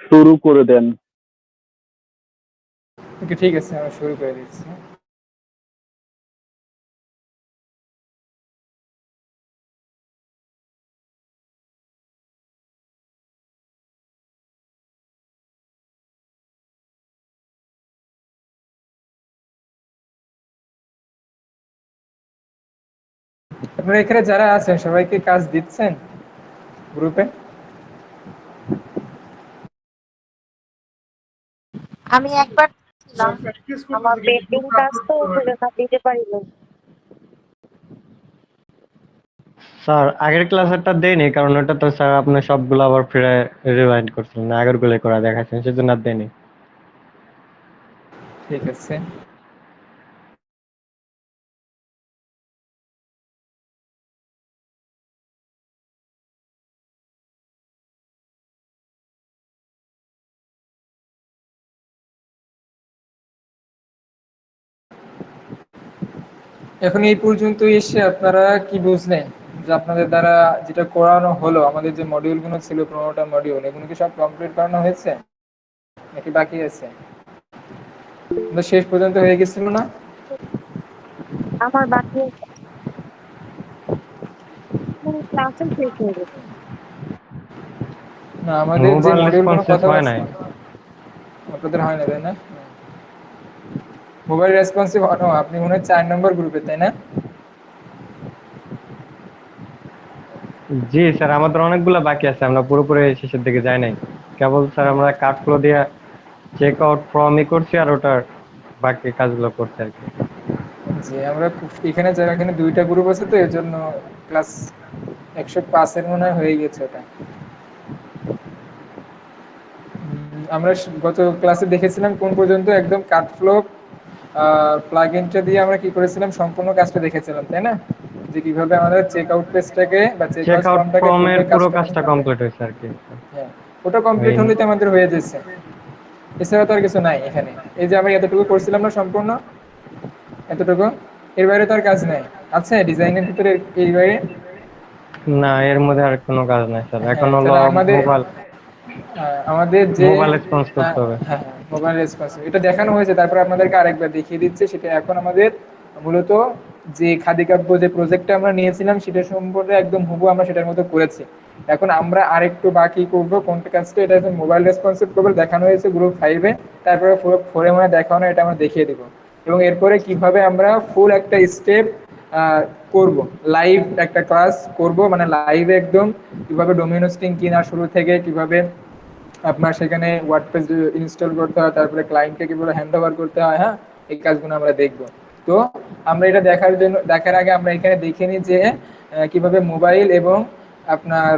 শুরু করে দেন। ওকে, ঠিক আছে, আমি শুরু করে দিচ্ছি। আপনারা এখানে যারা আছেন সবাইকে কাজ দিচ্ছেন গ্রুপে? আমি একবার ছিলাম, আমার পেন্টিং কাজ তো ছিল না, দিতে পারি নাই। স্যার আগের ক্লাসেরটা দেয়নি, কারণ ওটা তো স্যার আপনি সবগুলো আবার ফিরে রিভাইন্ড করছিলেন, আগের গুলো করে দেখাচ্ছেন, সেজন্য আর দেয়নি। ঠিক আছে। এখন এই পর্যন্ত এসে আপনারা কি বুঝলেন যে আপনাদের দ্বারা যেটা করানো হলো, আমাদের যে মডিউলগুলো ছিল 15টা মডিউল, এগুলো কি সব কমপ্লিট করানো হয়েছে নাকি বাকি আছে? শেষ পর্যন্ত হয়ে গেছিল না? আমার বাকি ক্লাসে শেষ হয়ে গেছে। না, আমাদের যে মোবাইল মডিউলগুলো রেসপন্সিভ কথা হয় বলছি নাই। আপনাদের হয় না, তাই না? মোবাইল রেসপন্সিভ হনো, আপনি মনে হয় 4 নম্বর গ্রুপে, তাই না? জি স্যার, আমাদের অনেকগুলো বাকি আছে, আমরা পুরোপুরি শেষের দিকে যাই নাই। কেবল স্যার আমরা কার্ডগুলো দিয়ে চেক আউট ফর্মই করছি, আর ওটার বাকি কাজগুলো করছি আর কি। যে আমরা এখানে যারা, এখানে 2টা গ্রুপ আছে, তো এর জন্য ক্লাস 105-এর মনে হয় হয়ে গেছে ওটা। আমরা গত ক্লাসে দেখেছিলাম কোন পর্যন্ত, একদম কাটফ্লো প্লাগইনটা দিয়ে আমরা কি করেছিলাম, সম্পূর্ণ কাজটা দেখেছিলাম, তাই না? যে কিভাবে আমাদের চেক আউট পেজটাকে বা চেক চেক আউট আউট ফর্মটাকে ফর্মের তুলবে পুরো কাজটা কাস্টমার। কমপ্লিট হয়েছে আর কি স্যার। হ্যাঁ, ওটা কমপ্লিট ওই হলে তো আমাদের হয়ে যাচ্ছে। এছাড়া তো আর কিছু নাই এখানে। এই যে আমরা এতটুকু করছিলাম না সম্পূর্ণ, এতটুকু, এর বাইরে তো আর কাজ নাই। আছে ডিজাইনের ভিতরে এর বাইরে? না, এর মধ্যে আর কোনো কাজ নাই স্যার, এখন হ্যাঁ, হলো তাহলে আমাদের মোবাইল আমাদের যে মোবাইল রেসপন্স করতে হবে। হ্যাঁ, মোবাইল রেসপন্স এটা দেখানো হয়েছে, তারপর আপনাদেরকে আরেকবার দেখিয়ে দিচ্ছে। সেটা এখন আমাদের মূলত যে খাদিকাব্য যে প্রজেক্টটা আমরা নিয়েছিলাম সেটা সম্পর্কে একদম হুবহু আমরা সেটার মতো করেছি। এখন আমরা আরেকটু বাকি করব কোনটা কাজটা, এটা এখন মোবাইল রেসপন্সিভ করবে, দেখানো হয়েছে গ্রুপ 5-এ। তারপরে পুরো 4-এ মানে দেখানো, এটা আমরা দেখিয়ে দেবো। এবং এরপরে কিভাবে আমরা ফুল একটা স্টেপ করব, লাইভ একটা ক্লাস করব, মানে লাইভে একদম কিভাবে ডোমেইন হোস্টিং কেনা শুরু থেকে কিভাবে আপনার সেখানে ওয়ার্ডপ্রেস ইনস্টল করতে হয়, তারপরে ক্লায়েন্টকে কিভাবে হ্যান্ড ওভার করতে হয়, হ্যাঁ, এই কাজগুলো আমরা দেখব। তো আমরা এটা দেখার আগে আমরা এখানে দেখে নিই যে কিভাবে মোবাইল এবং আপনার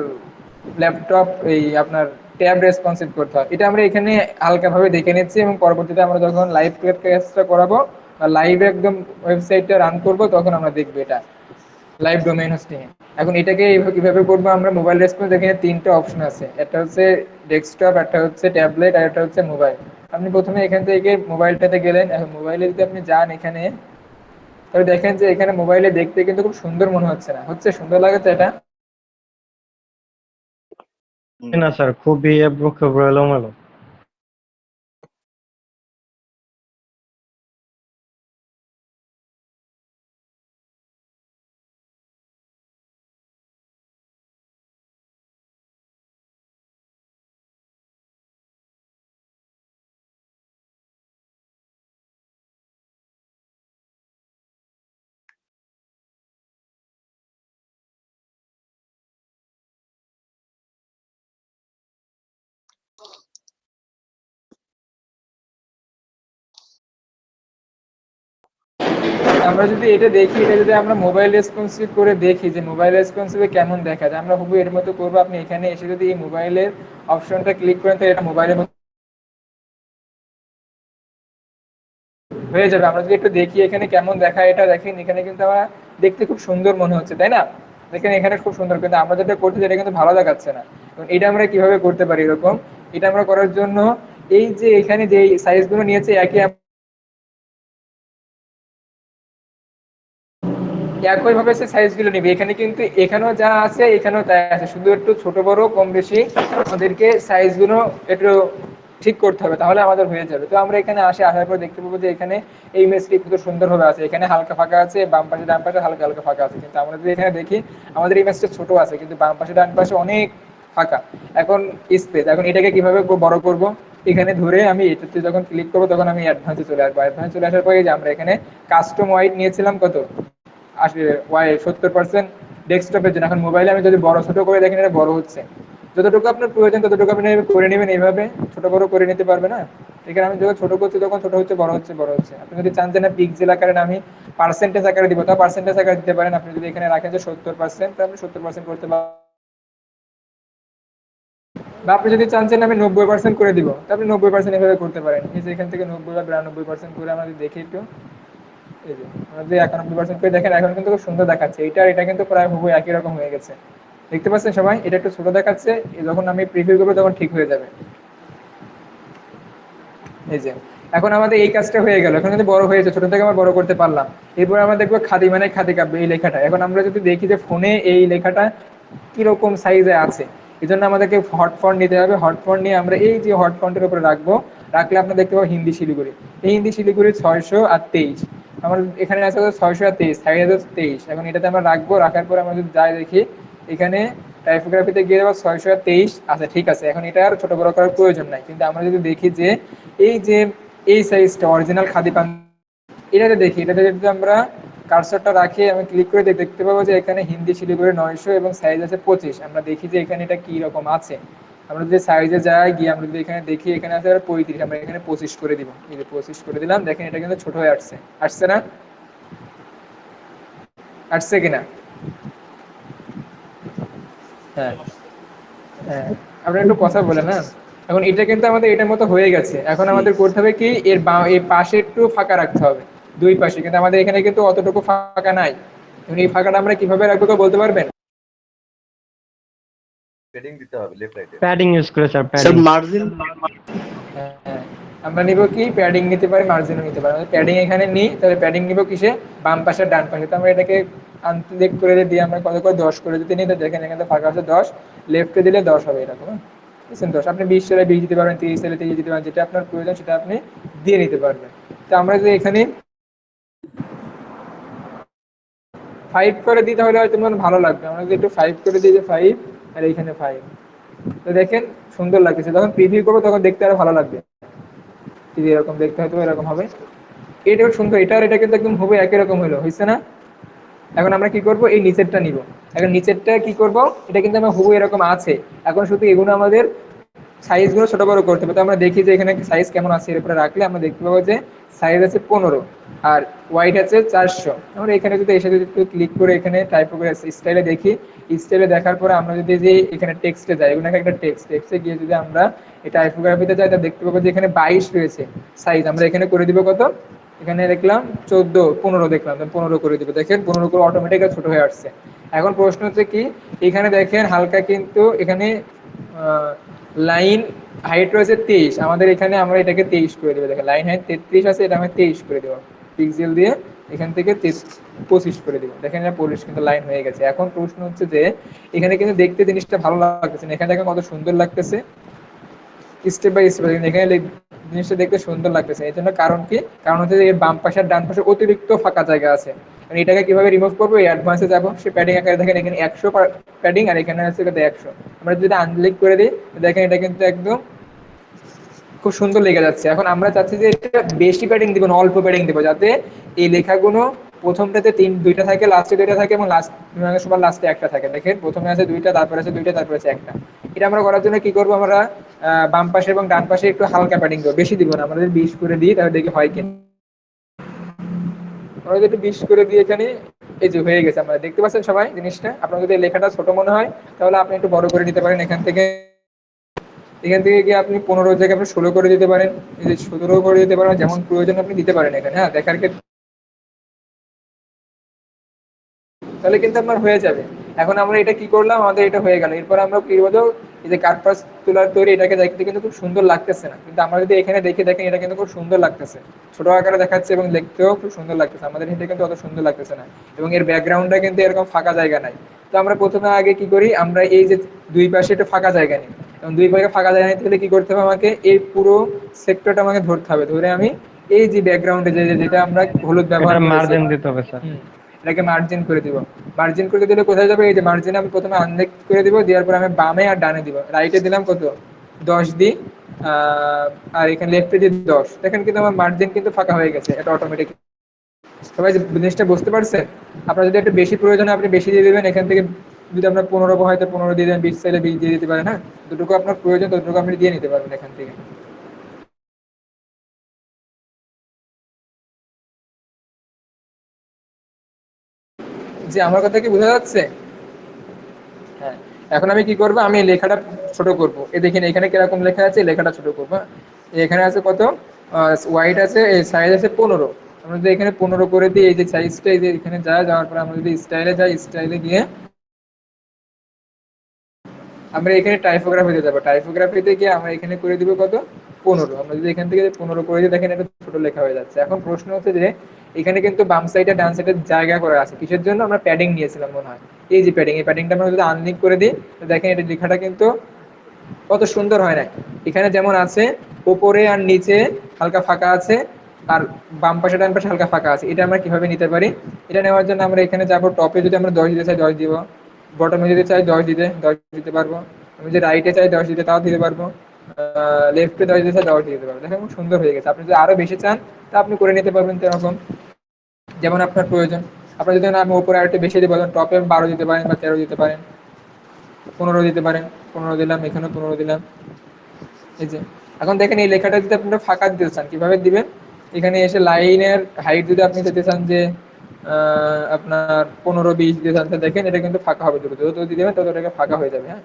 ল্যাপটপ, এই আপনার ট্যাব রেসপন্সিভ করতে হয়, এটা আমরা এখানে হালকাভাবে দেখে নিচ্ছি। এবং পরবর্তীতে আমরা যখন লাইভ ক্লাসটা করাবো বা লাইভ একদম ওয়েবসাইটটা রান করব, তখন আমরা দেখবো এটা লাইভ ডোমেইন হোস্টিং এ। এখন এটাকে কিভাবে করবো আমরা, মোবাইল রেসপন্স এখানে 3টে অপশন আছে, একটা হচ্ছে ডেস্কটপ, একটা হচ্ছে ট্যাবলেট, আর একটা হচ্ছে মোবাইল। আপনি প্রথমে এখান থেকে মোবাইলটাতে গেলেন। এখন মোবাইলে যদি আপনি যান এখানে, তবে দেখেন যে এখানে মোবাইলে দেখতে কিন্তু খুব সুন্দর মনে হচ্ছে না, হচ্ছে সুন্দর লাগে তো এটা? না স্যার, খুবই এবড়ো খেবড়ো এলোমেলো। আমরা যদি এটা দেখি, এটা যদি আমরা মোবাইল রেসপন্সিভ করে দেখি যে মোবাইল রেসপন্সিভে কেমন দেখা যায়, আমরা হুবহু এর মতো করবো। আপনি এখানে এসে যদি এই মোবাইলের অপশনটা ক্লিক করেন, তো এটা মোবাইলের মতো হয়ে যাবে। আমরা যদি একটু দেখি এখানে কেমন দেখায়, এটা দেখেন এখানে কিন্তু আমরা দেখতে খুব সুন্দর মনে হচ্ছে, তাই না? দেখেন এখানে খুব সুন্দর, কিন্তু আমরা যেটা করছি সেটা কিন্তু ভালো দেখাচ্ছে না। এটা আমরা কিভাবে করতে পারি এরকম? এটা আমরা করার জন্য এই যে এখানে যে সাইজগুলো নিয়েছে একই একইভাবে সে সাইজগুলো নেবে। এখানে কিন্তু এখানেও যা আছে এখানেও তাই আছে, শুধু একটু ছোট বড় কম বেশি আমাদেরকে সাইজগুলো একটু ঠিক করতে হবে, তাহলে আমাদের হয়ে যাবে। তো আমরা এখানে আসার পর দেখতে পাবো যে এখানে এই ইমেজটি কত সুন্দরভাবে আছে, এখানে হালকা ফাঁকা আছে, বাম পাশে ডান পাশে হালকা হালকা ফাঁকা আছে। কিন্তু আমরা যদি এখানে দেখি আমাদের ইমেজটা ছোট আছে, কিন্তু বাম পাশে ডান পাশে অনেক ফাঁকা, এখন স্পেস। এখন এটাকে কিভাবে বড় করব, এখানে ধরে আমি এটাতে যখন ক্লিক করবো তখন আমি অ্যাডভান্সে চলে আসবো। অ্যাডভান্সে চলে আসার পরে যে আমরা এখানে কাস্টম ওয়াইড নিয়েছিলাম কত, 70% ডেস্কটপের জন্য। এখন মোবাইলে আমি যদি বড় ছোট করে দেখেন এটা বড় হচ্ছে, যতটুকু আপনার প্রয়োজন ততটুকু আপনি করে নেবেন, এইভাবে ছোট বড় করে নিতে পারবে না। এখানে আমি যখন ছোট করছি তখন ছোট হচ্ছে, বড় হচ্ছে, বড় হচ্ছে। আপনি যদি চান যে না পিক্সেল আকারে আমি পার্সেন্টেজ আকারে দিব, তা পার্সেন্টেজ আকারে দিতে পারেন। আপনি যদি এখানে রাখেন যে 70%, আপনি 70% করতে পারেন। বা আপনি যদি চান যে আমি 90% করে দিব, তা আপনি 90% এভাবে করতে পারেন। এই যে এখান থেকে 90 বা 92% করে আমাদের দেখি একটু, এই যে আমাদের 91% করে দেখেন, এখন কিন্তু খুব সুন্দর দেখাচ্ছে। এটা আর এটা কিন্তু প্রায় হুবহু একই রকম হয়ে গেছে, দেখতে পাচ্ছেন সবাই? এটা একটু ছোট দেখাচ্ছে, যখন আমি প্রিভিউ করবো তখন ঠিক হয়ে যাবে। এই যে এখন আমাদের এই কাজটা হয়ে গেল, এখন কিন্তু বড় হয়েছে, ছোট থেকে আমরা বড় করতে পারলাম। এরপর আমরা দেখবো খাদি মানে খাদি কাব্য, এই লেখাটা। এখন আমরা যদি দেখি যে ফোনে এই লেখাটা কিরকম সাইজে আছে, এই জন্য আমাদেরকে হট ফন্ট নিতে হবে। হট ফন্ট নিয়ে আমরা এই যে হট ফন্টের উপরে রাখবো, রাখলে আপনারা দেখতে পাবো হিন্দি শিলিগুড়ি। এই হিন্দি শিলিগুড়ি 623, আমার এখানে আছে 623, সাইজ আছে 23। এখন এটাতে আমরা রাখবো, রাখার পরে আমরা যদি যাই দেখি এখানে টাইপোগ্রাফিতে গিয়ে দেবো 623, আচ্ছা ঠিক আছে। এখন এটা আর ছোট বড় করার প্রয়োজন নাই। কিন্তু আমরা যদি দেখি যে এই যে এই সাইজটা অরিজিনাল খাদি পাঞ্জাবি, এটাতে দেখি, এটাতে যদি আমরা কার্সরটা রাখি আমি ক্লিক করে দেখতে পাবো যে এখানে হিন্দি শিলিগুড়ি 900 এবং সাইজ আছে 25। আমরা দেখি যে এখানে এটা কি রকম আছে। আমরা যদি সাইজে যাই গিয়ে আমরা যদি এখানে দেখি এখানে আছে 35, আমরা এখানে 25 করে দিব। এই যে 25 করে দিলাম, দেখেন এটা কিন্তু ছোট হয়ে আসছে, আসছে না? আসছে কিনা? হ্যাঁ হ্যাঁ, আপনারা একটু কথা বলেন না। এখন এটা কিন্তু আমাদের এটার মতো হয়ে গেছে। এখন আমাদের করতে হবে কি, এর এই পাশে একটু ফাঁকা রাখতে হবে, দুই পাশে। কিন্তু আমাদের এখানে কিন্তু অতটুকু ফাঁকা নাই। এখন এই ফাঁকাটা আমরা কিভাবে রাখবো কেউ বলতে পারবেন? প্যাডিং ইউজ করে স্যার, স্যার প্যাডিং। মার্জিন। হ্যাঁ, আমরা নিব কি, প্যাডিং নিতে পারি, মার্জিনও নিতে পারি। প্যাডিং এখানে নিই, তাহলে প্যাডিং নিব কিসে, বাম পাশে ডান পাশে। তো আমরা এটাকে আনসিলেক্ট করে দিয়ে আমরা কত করে 10 করে দিতে নিই, তো দেখেন এখানে ফাঁকা আছে 10, লেফটে দিলে 10 হবে এরকম। বুঝছেন? 10, আপনি 20 চাইলে 20 দিতে পারবেন, 30 চাইলে 30 দিতে পারবেন, যেটা আপনার প্রয়োজন সেটা আপনি দিয়ে নিতে পারবেন। তো আমরা যদি এখানে 5 করে দিই তাহলে হয়তো মনে ভালো লাগবে। আমরা যদি একটু 5 করে দিই, যে 5 আর এইখানে 5, তো দেখেন সুন্দর লাগতেছে। যখন প্রিভিউ করবো তখন দেখতে আরো ভালো লাগবে, যদি এরকম দেখতে হয়তো এরকম হবে। এটাও সুন্দর, এটা আর এটা কিন্তু একদম হবে একই রকম হলো, হয়েছে না? এখন আমরা কি করব, এই নিচেরটা নিব। এখন নিচেরটা কি করব, এটা কিন্তু আমার হুবহু এরকম আছে। এখন শুধু এগুলো আমাদের সাইজগুলো ছোট বড় করতে হবে। তো আমরা দেখি যে এখানে সাইজ কেমন আছে, এর উপরে রাখলে আমরা দেখতে পাবো যে সাইজ আছে 15 আর ওয়াইড আছে 400। আমরা এখানে যদি এসে যদি একটু ক্লিক করে এখানে টাইপোগ্রাফি স্টাইলে দেখি, স্টাইলে দেখার পরে আমরা যদি যে এখানে টেক্সটে যাই, এগুলো একটা টেক্সটে গিয়ে যদি আমরা এই টাইপোগ্রাফিতে যাই, তা দেখতে পাবো যে এখানে 22 রয়েছে সাইজ। আমরা এখানে করে দিব কত, এখানে দেখলাম 14, 15 দেখলাম, 15 করে দিব। দেখেন 15 করে অটোমেটিক ছোট হয়ে আসছে। এখন প্রশ্ন হচ্ছে কি, এখানে দেখেন হালকা কিন্তু এখানে লাইন হাইট রয়েছে 23, আমাদের এখানে আমরা এটাকে 23 করে দেবো। দেখেন লাইন হাইট 33 আছে, এটা আমি 23 করে দেবো পিক্সেল দিয়ে, এখান থেকে 25 করে দিব। দেখেন এটা 25 কিন্তু লাইন হয়ে গেছে। এখন প্রশ্ন হচ্ছে যে এখানে কিন্তু দেখতে জিনিসটা ভালো লাগতেছে না, এখানে দেখেন কত সুন্দর লাগতেছে, স্টেপ বাই স্টেপ এখানে জিনিসটা দেখতে সুন্দর লাগতেছে। এই জন্য কারণ কি, কারণ হচ্ছে যে এর বাম পাশে আর ডান পাশে অতিরিক্ত ফাঁকা জায়গা আছে। মানে এটাকে কিভাবে রিমুভ করবো, এই অ্যাডভান্সে যাবো, সে প্যাডিং আকারে দেখেন এখানে 100 প্যাডিং আর এখানে আছে 100। আমরা যদি আনক্লিক করে দিই দেখেন এটা কিন্তু একদম খুব সুন্দর লেগে যাচ্ছে। এখন আমরা চাচ্ছি যে এটা বেশি প্যাডিং দিব না, অল্প প্যাডিং দিব, যাতে এই লেখাগুলো প্রথমটাতে দুইটা থাকে, লাস্টে দুইটা থাকে এবং সবার লাস্টে একটা থাকে। দেখেন প্রথমে আছে দুইটা, তারপরে আছে দুইটা, তারপরে আছে একটা। এটা আমরা করার জন্য কি করবো, আমরা বাম পাশে এবং ডান পাশে একটু হালকা প্যাডিং দেবো, বেশি দিব না। আমরা যদি 20 করে দিই তাহলে দেখি হয় কিনা। আমরা যদি একটু 20 করে দিই এখানে, এই যে হয়ে গেছে। আমরা দেখতে পাচ্ছেন সবাই জিনিসটা। আপনার যদি লেখাটা ছোট মনে হয় তাহলে আপনি একটু বড় করে নিতে পারেন। এখান থেকে গিয়ে আপনি 15 জায়গায় আপনি 16 করে দিতে পারেন, এই যে 17 করে দিতে পারেন, যেমন প্রয়োজন আপনি দিতে পারেন এখানে। হ্যাঁ, দেখার ক্ষেত্রে তাহলে কিন্তু আপনার হয়ে যাবে। এখন আমরা এটা কি করলাম, আমাদের এটা হয়ে গেল। এরপর আমরা কি বলবো, এই যে কার্পাস তুলার তৈরি, এটাকে দেখতে কিন্তু খুব সুন্দর লাগতেছে না, কিন্তু আমরা যদি এখানে দেখে দেখেন এটা কিন্তু খুব সুন্দর লাগতেছে, ছোট আকারে দেখাচ্ছে এবং দেখতেও খুব সুন্দর লাগতেছে। আমাদের এটা কিন্তু অত সুন্দর লাগতেছে না, এবং এর ব্যাকগ্রাউন্ডটা কিন্তু এরকম ফাঁকা জায়গা নাই। তো আমরা প্রথমে আগে কি করি, আমরা এই যে দুই পাশে একটু ফাঁকা জায়গা নিই, এবং দুই পাশে ফাঁকা জায়গা নিতে হলে কি করতে হবে, আমাকে এই পুরো সেক্টরটা আমাকে ধরতে হবে। ধরে আমি এই যে ব্যাকগ্রাউন্ডে যেটা আমরা হলুদ ব্যবহার এটার করেছি, মার্জিন দিতে হবে স্যার। এটাকে মার্জিন করে দিব। মার্জিন করে দিলে কোথায় যাবে, এই যে মার্জিন আমি প্রথমে আনলেক করে দিব, দেওয়ার পর আমি বামে আর ডানে দিব। রাইটে দিলাম কত, 10 দিই, আর এখানে লেফটে দিই 10। দেখেন কিন্তু আমার মার্জিন কিন্তু ফাঁকা হয়ে গেছে, এটা অটোমেটিক। সবাই যে জিনিসটা বুঝতে পারছেন? আপনার যদি একটু বেশি প্রয়োজন হয় আপনি বেশি দিয়ে দেবেন, এখান থেকে যদি আপনার 15 হয়তো 15 দিয়ে দেবেন, 20 চাইলে 20 দিয়ে দিতে পারেন। হ্যাঁ, যতটুকু আপনার প্রয়োজন ততটুকু আপনি দিয়ে নিতে পারবেন এখান থেকে। যে আমার কথা কি বোঝা যাচ্ছে? হ্যাঁ, এখন আমি কি করব, আমি এই লেখাটা ছোট করব। এই দেখেন এখানে কিরকম লেখা আছে, লেখাটা ছোট করব। হ্যাঁ? এখানে আছে কত, ওয়াইড আছে, এই সাইজ আছে 15। আমরা যদি এখানে 15 করে দিই, এই যে সাইজটা, এই যে এখানে যাওয়ার পর আমরা যদি স্টাইলে যাই, স্টাইলে গিয়ে আমরা এখানে টাইপোগ্রাফিতে যাবো। টাইপোগ্রাফিতে গিয়ে আমরা এখানে করে দিব কত, 15। আমরা যদি এখান থেকে 15 করে দিই, দেখেন এটা ছোট লেখা হয়ে যাচ্ছে। এখন প্রশ্ন হচ্ছে যে এখানে কিন্তু বাম সাইডে ডান সাইডে জায়গা করে আছে, কিসের জন্য, আমরা প্যাডিং নিয়েছিলাম মনে হয়। এই যে প্যাডিং, এই প্যাডিংটা আমরা যদি আনলিক করে দিই, তো দেখেন এটা লেখাটা কিন্তু কত সুন্দর হয় না। এখানে যেমন আছে, উপরে আর নিচে হালকা ফাঁকা আছে, আর বাম পাশে ডান পাশে হালকা ফাঁকা আছে। এটা আমরা কিভাবে নিতে পারি, এটা নেওয়ার জন্য আমরা এখানে যাবো, টপে যদি আমরা 10 দিতে চাই 10 দিব, বটমে যদি চাই 10 দিতে 10 দিতে পারবো, আমি যদি রাইটে চাই 10 দিতে তাও দিতে পারবো, লেফটে 10 দিতে চাই 10 দিতে পারবো। দেখেন খুব সুন্দর হয়ে গেছে। আপনি যদি আরো বেশি চান তা আপনি করে নিতে পারবেন এরকম, যেমন আপনার প্রয়োজন। আপনার যদি না, আমি উপরে আরেকটু বেশি দিব, টপে 12 দিতে পারেন বা 13 দিতে পারেন, 15 দিতে পারেন। 15 দিলাম, এখানে 15 দিলাম। এই যে এখন দেখেন এই লেখাটা যদি আপনারা ফাঁকা দিতে চান কিভাবে দিবেন, এখানে এসে লাইনের হাইট যদি আপনি দিতে চান যে আপনার 15-20 দিতে চান, তো দেখেন এটা কিন্তু ফাঁকা হবে, দ্রুত যত দিতে দেবেন তত এটাকে ফাঁকা হয়ে যাবে। হ্যাঁ,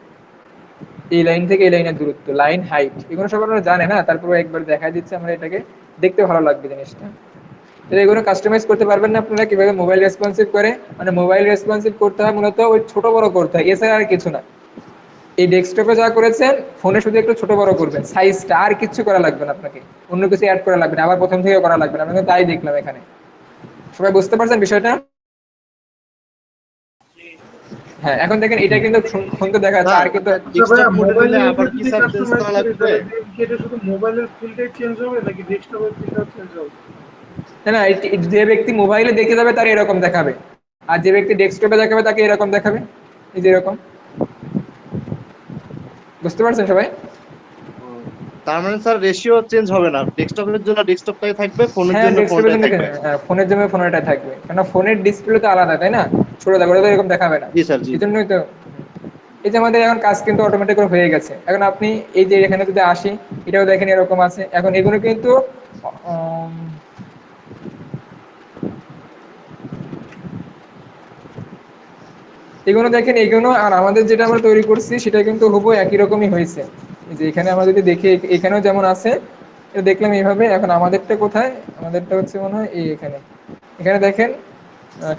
এই লাইন থেকে এই লাইনের দূরত্ব, লাইন হাইট, এগুলো সব আপনারা জানেন না, তারপরে একবার দেখা দিচ্ছে আমরা, এটাকে দেখতে ভালো লাগবে জিনিসটা। তো এগুলো কাস্টমাইজ করতে পারবেন না আপনারা কিভাবে, মোবাইল রেসপন্সিভ করে, মানে মোবাইল রেসপন্সিভ করতে হয় মূলত ওই ছোট বড় করতে হয়, এছাড়া আর কিছু না। এই ডেস্কটপে যা করেছেন ফোনে শুধু একটু ছোট বড় করবেন সাইজটা, আর কিছু করা লাগবে না আপনাকে, অন্য কিছু অ্যাড করা লাগবে না, আবার প্রথম থেকে করা লাগবে না। আমরা তাই দেখলাম এখানে। সবাই বুঝতে পারছেন বিষয়টা? হ্যাঁ, এখন দেখেন এটা কিন্তু সুন্দর দেখা যাচ্ছে, স্যার আর কিন্তু আচ্ছা ভাইয়া, ডেস্কটপ মোডে দিলে মোবাইলের আবার এটা কি যদি স্যার চেঞ্জ কাস্টমাইজ করা করি লাগবে? তাহলে কি এটা শুধু মোবাইলের ফিল্ডটাই চেঞ্জ হবে নাকি ডেস্কটপের ফিল্ডটাও চেঞ্জ হবে? না না, যে ব্যক্তি মোবাইলে দেখে যাবে তার এরকম দেখাবে, আর যে ব্যক্তি ডেস্কটপে দেখাবে তাকে এরকম দেখাবে, এই যে এরকম। বুঝতে পারছেন সবাই? ও, তার মানে স্যার রেশিও চেঞ্জ হবে না, ডেস্কটপের জন্য ডেস্কটপটাই থাকবে, ফোনের হ্যাঁ, জন্য ডেস্কটপের ফোনটাই জন্য থাকবে। ফোনের জন্য ফোনেরটাই থাকবে, কেন ফোনের ডিসপ্লে তো আলাদা তাই না, ছোট থাকবে, ওটা তো এরকম দেখাবে না। জি স্যার, জি। এই জন্যই তো এই যে আমাদের এখন কাজ কিন্তু অটোমেটিক করে হয়ে গেছে। এখন আপনি এই যে এখানে যদি আসি, এটাও দেখেন এরকম আছে। এখন এগুলো কিন্তু উম, এগুলো দেখেন, এগুলো আর আমাদের যেটা আমরা তৈরি করছি সেটা কিন্তু হুবহু একই রকমই হয়েছে। এই যে এখানে আমরা যদি দেখি, এখানেও যেমন আছে, এটা দেখলাম এইভাবে। এখন আমাদেরটা কোথায়, আমাদেরটা হচ্ছে মনে হয় এই এখানে, এখানে দেখেন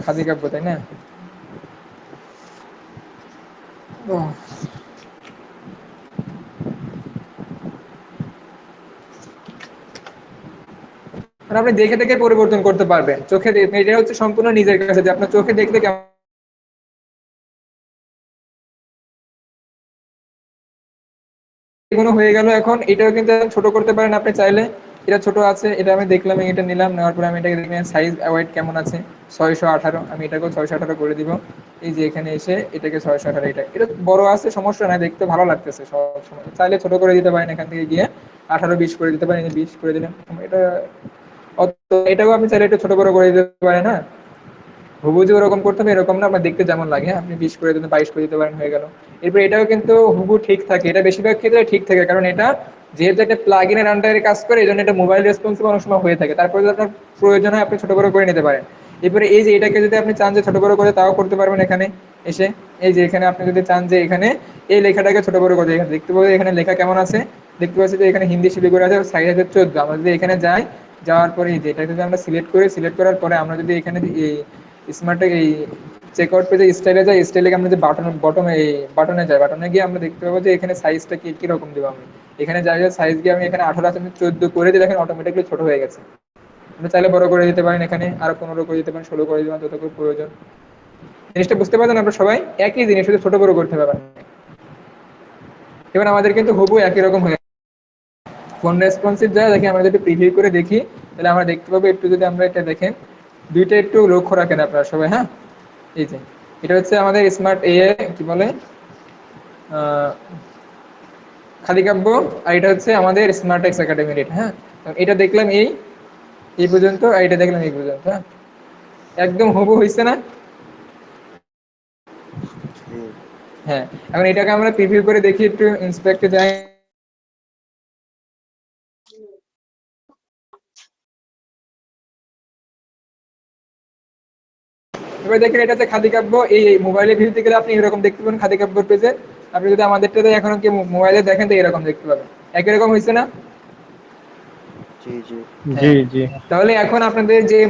খাদি কাব্য তাই না। ও, মানে আপনি দেখে দেখে পরিবর্তন করতে পারবেন, চোখে এটা হচ্ছে সম্পূর্ণ নিজের কাছে, যে আপনার চোখে দেখতে কেমন এগুলো হয়ে গেল। এখন এটাও কিন্তু ছোট করতে পারেন আপনি চাইলে, এটা ছোট আছে, এটা আমি দেখলাম, এটা নিলাম, নেওয়ার পরে আমি এটাকে দেখলাম সাইজ ওয়েট কেমন আছে, 618, আমি এটাকেও 618 করে দিব। এই যে এখানে এসে এটাকে 618, এটা এটা বড় আছে, সমস্যা নাই, দেখতে ভালো লাগতেছে সব সময়, চাইলে ছোট করে দিতে পারেন, এখান থেকে গিয়ে 18-20 করে দিতে পারেন, 20 করে দিলেন। এটা এটাও আপনি চাইলে একটু ছোট বড় করে দিতে পারেন। হ্যাঁ, হুবহু যে ওরকম করতে হবে এরকম না, আপনার দেখতে যেমন লাগে, হ্যাঁ, আপনি 20 করে দিতে 22 করে দিতে পারেন, হয়ে গেল। এরপর এটাও কিন্তু হুবহু ঠিক থাকে, এটা বেশিরভাগ ক্ষেত্রে ঠিক থাকে, কারণ এটা যেহেতু একটা প্লাগ ইনের আন্ডারে কাজ করে, এই জন্য এটা মোবাইল রেসপন্সিভ অনেক সময় হয়ে থাকে। তারপরে যদি আপনার প্রয়োজন হয় আপনি ছোট বড় করে নিতে পারেন। এরপরে এই যে এটাকে যদি আপনি চান যে ছোট বড় করে, তাও করতে পারবেন এখানে এসে। এই যে এখানে আপনি যদি চান যে এখানে এই লেখাটাকে ছোট বড় করে, এখানে দেখতে পাবেন এখানে লেখা কেমন আছে, দেখতে পাচ্ছি যে এখানে হিন্দি শিলিগুড়ি আছে, সাইজ আছে 14। আমরা যদি এখানে যাই, যাওয়ার পরে এই যে এটা যদি আমরা সিলেক্ট করি, সিলেক্ট করার পরে আমরা যদি এখানে এই স্মার্ট এই চেক আউট পেজে স্টাইলে যায়, স্টাইলে আমরা যে বাটনে যাই, বাটনে গিয়ে আমরা দেখতে পাবো যে এখানে সাইজটা কি রকম দেবো আমি। এখানে যাই সাইজ দিয়ে আমি এখানে 18 আছে 14 করে দিই, দেখেন অটোমেটিকলি ছোট হয়ে গেছে। আপনি চাইলে বড় করে দিতে পারেন, এখানে আরো 15 করে দিতে পারেন, 16 করে দিতে পারেন, যতটুকু প্রয়োজন। জিনিসটা বুঝতে পারছেন আপনারা সবাই? একই জিনিস, শুধু ছোট বড় করতে পারবেন। এবার আমাদের কিন্তু হুবহু একই রকম হয়ে ফোন রেসপন্সিভ যায়। দেখি আমরা যদি প্রিভিউ করে দেখি তাহলে আমরা দেখতে পাবো, একটু যদি আমরা এটা দেখেন, দুইটা একটু লক্ষ্য রাখেন আপনারা সবাই। হ্যাঁ, এই যে এটা হচ্ছে আমাদের স্মার্ট এআই, কি বলে, খাদিকাব্য, আর এটা হচ্ছে আমাদের স্মার্ট এক্স একাডেমি রেট। হ্যাঁ, এটা দেখলাম এই পর্যন্ত, আর এটা দেখলাম এই পর্যন্ত। হ্যাঁ, একদম হুবহু হয়েছে না? হ্যাঁ, এখন এটাকে আমরা প্রিভিউ করে দেখি, একটু ইন্সপেক্টে যাই। এবার দেখেন এটা হচ্ছে খাদিকাব্য। এই মোবাইলে ভিউতে গেলে আপনি এরকম দেখতে পাবেন খাদিকাব্যর পেজে। আপনি যদি আমাদেরটাতে এখনো কি মোবাইলে দেখেন তো এরকম দেখতে পাবেন। একই রকম হয়েছে না? জি জি জি হ্যাঁ, জি। তাহলে এখন আপনাদের যে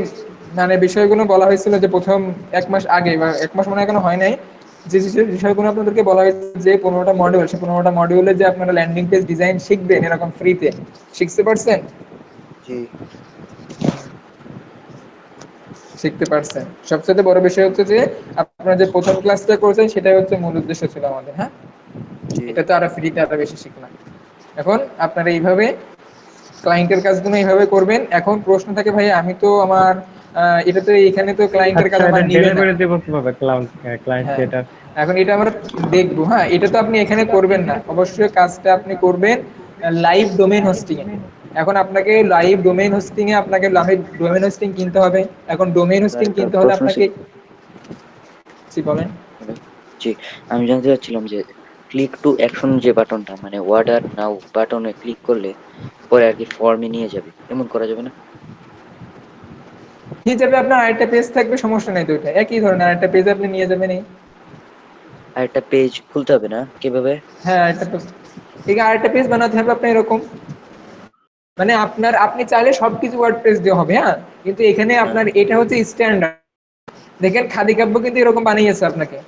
মানে বিষয়গুলো বলা হয়েছিল যে প্রথম 1 মাস আগে, বা 1 মাস মনে হয় এখনো হয় নাই, যে বিষয়গুলো আপনাদেরকে বলা হয়েছে যে 15টা মডিউল, সেই 15টা মডিউলে যে আপনারা ল্যান্ডিং পেজ ডিজাইন শিখবেন এরকম ফ্রিতে, শিখতে পারছেন? জি শিখতে পারছেন। সবচেয়ে বড় বিষয় হচ্ছে যে আপনারা যে প্রথম ক্লাসটা করেছেন সেটাই হচ্ছে মূল উদ্দেশ্য ছিল আমাদের। হ্যাঁ, জি এটা তো আরো ফ্রিতে আরো বেশি শিখলাম। এখন আপনারা এইভাবে ক্লায়েন্টের কাজগুলো এইভাবে করবেন। এখন প্রশ্ন থাকে, ভাই আমি তো আমার এটা তো এখানে তো ক্লায়েন্টের কাজ আচ্ছা, আমার এটা নিবে না। ডেলিভারি দিব কিভাবে ক্লায়েন্টকে হ্যাঁ, এটা? এখন এটা আমরা দেখবো। হ্যাঁ, এটা তো আপনি এখানে করবেন না, অবশ্যই কাজটা আপনি করবেন লাইভ ডোমেইন হোস্টিং এ। এখন আপনাকে লাইভ ডোমেইন হোস্টিং এ আপনাকে ডোমেইন হোস্টিং কিনতে হবে। এখন ডোমেইন স্যার হোস্টিং একটা কিনতে হলে প্রশ্ন আপনাকে, ছিল। জি বলেন। হ্যালো। জি, আমি জানতে চাচ্ছিলাম যে ক্লিক টু অ্যাকশন যে বাটনটা, মানে অর্ডার নাও বাটনে ক্লিক করলে পরে আর কি ফর্মে নিয়ে যাবে, এমন করা যাবে না? নিয়ে যাবে, আপনার আরেকটা পেজ থাকবে, সমস্যা নেই, তো ওইটা একই ধরনের আরেকটা পেজ আপনি নিয়ে যাবেন। এই, আর একটা পেজ খুলতে হবে না কিভাবে? হ্যাঁ, আরেকটা পেজ, ঠিক আরেকটা পেজ বানাতে হবে আপনার এরকম। মানে আপনি চাইলে সবকিছু ওয়ার্ডপ্রেস দিয়ে হবে। হ্যাঁ, কিন্তু এখানে হ্যাঁ। আপনার এটা হচ্ছে স্ট্যান্ডার্ড। দেখেন খাদিকাব্য কিন্তু এরকম বানিয়েছে আপনাকে,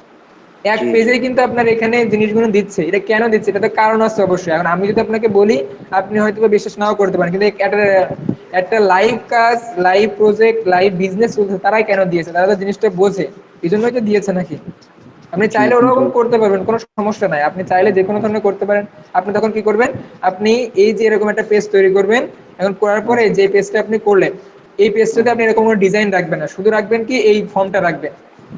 এক জি জি পেজে কিন্তু আপনার এখানে জিনিসগুলো দিচ্ছে। এটা কেন দিচ্ছে, এটা তো কারণ আছে অবশ্যই। এখন আমি যদি আপনাকে বলি আপনি হয়তো বা বিশ্বাস নাও করতে পারেন, কিন্তু একটা একটা লাইভ কাজ, লাইভ প্রজেক্ট, লাইভ বিজনেস চলছে, তারাই কেন দিয়েছে? তারা তো জিনিসটা বোঝে, এই জন্যই তো দিয়েছে নাকি? আপনি জি চাইলে কিন্তু ওরকম করতে পারবেন, কোনো সমস্যা নাই, আপনি চাইলে যে কোনো ধরনের করতে পারেন। আপনি তখন কি করবেন, আপনি এই যে এরকম একটা পেজ তৈরি করবেন। এখন করার হ্যাঁ পরে যে পেজটা আপনি করলেন, এই হ্যাঁ পেজটাতে আপনি এরকম কোনো ডিজাইন রাখবেন না, শুধু রাখবেন কি এই ফর্মটা রাখবেন।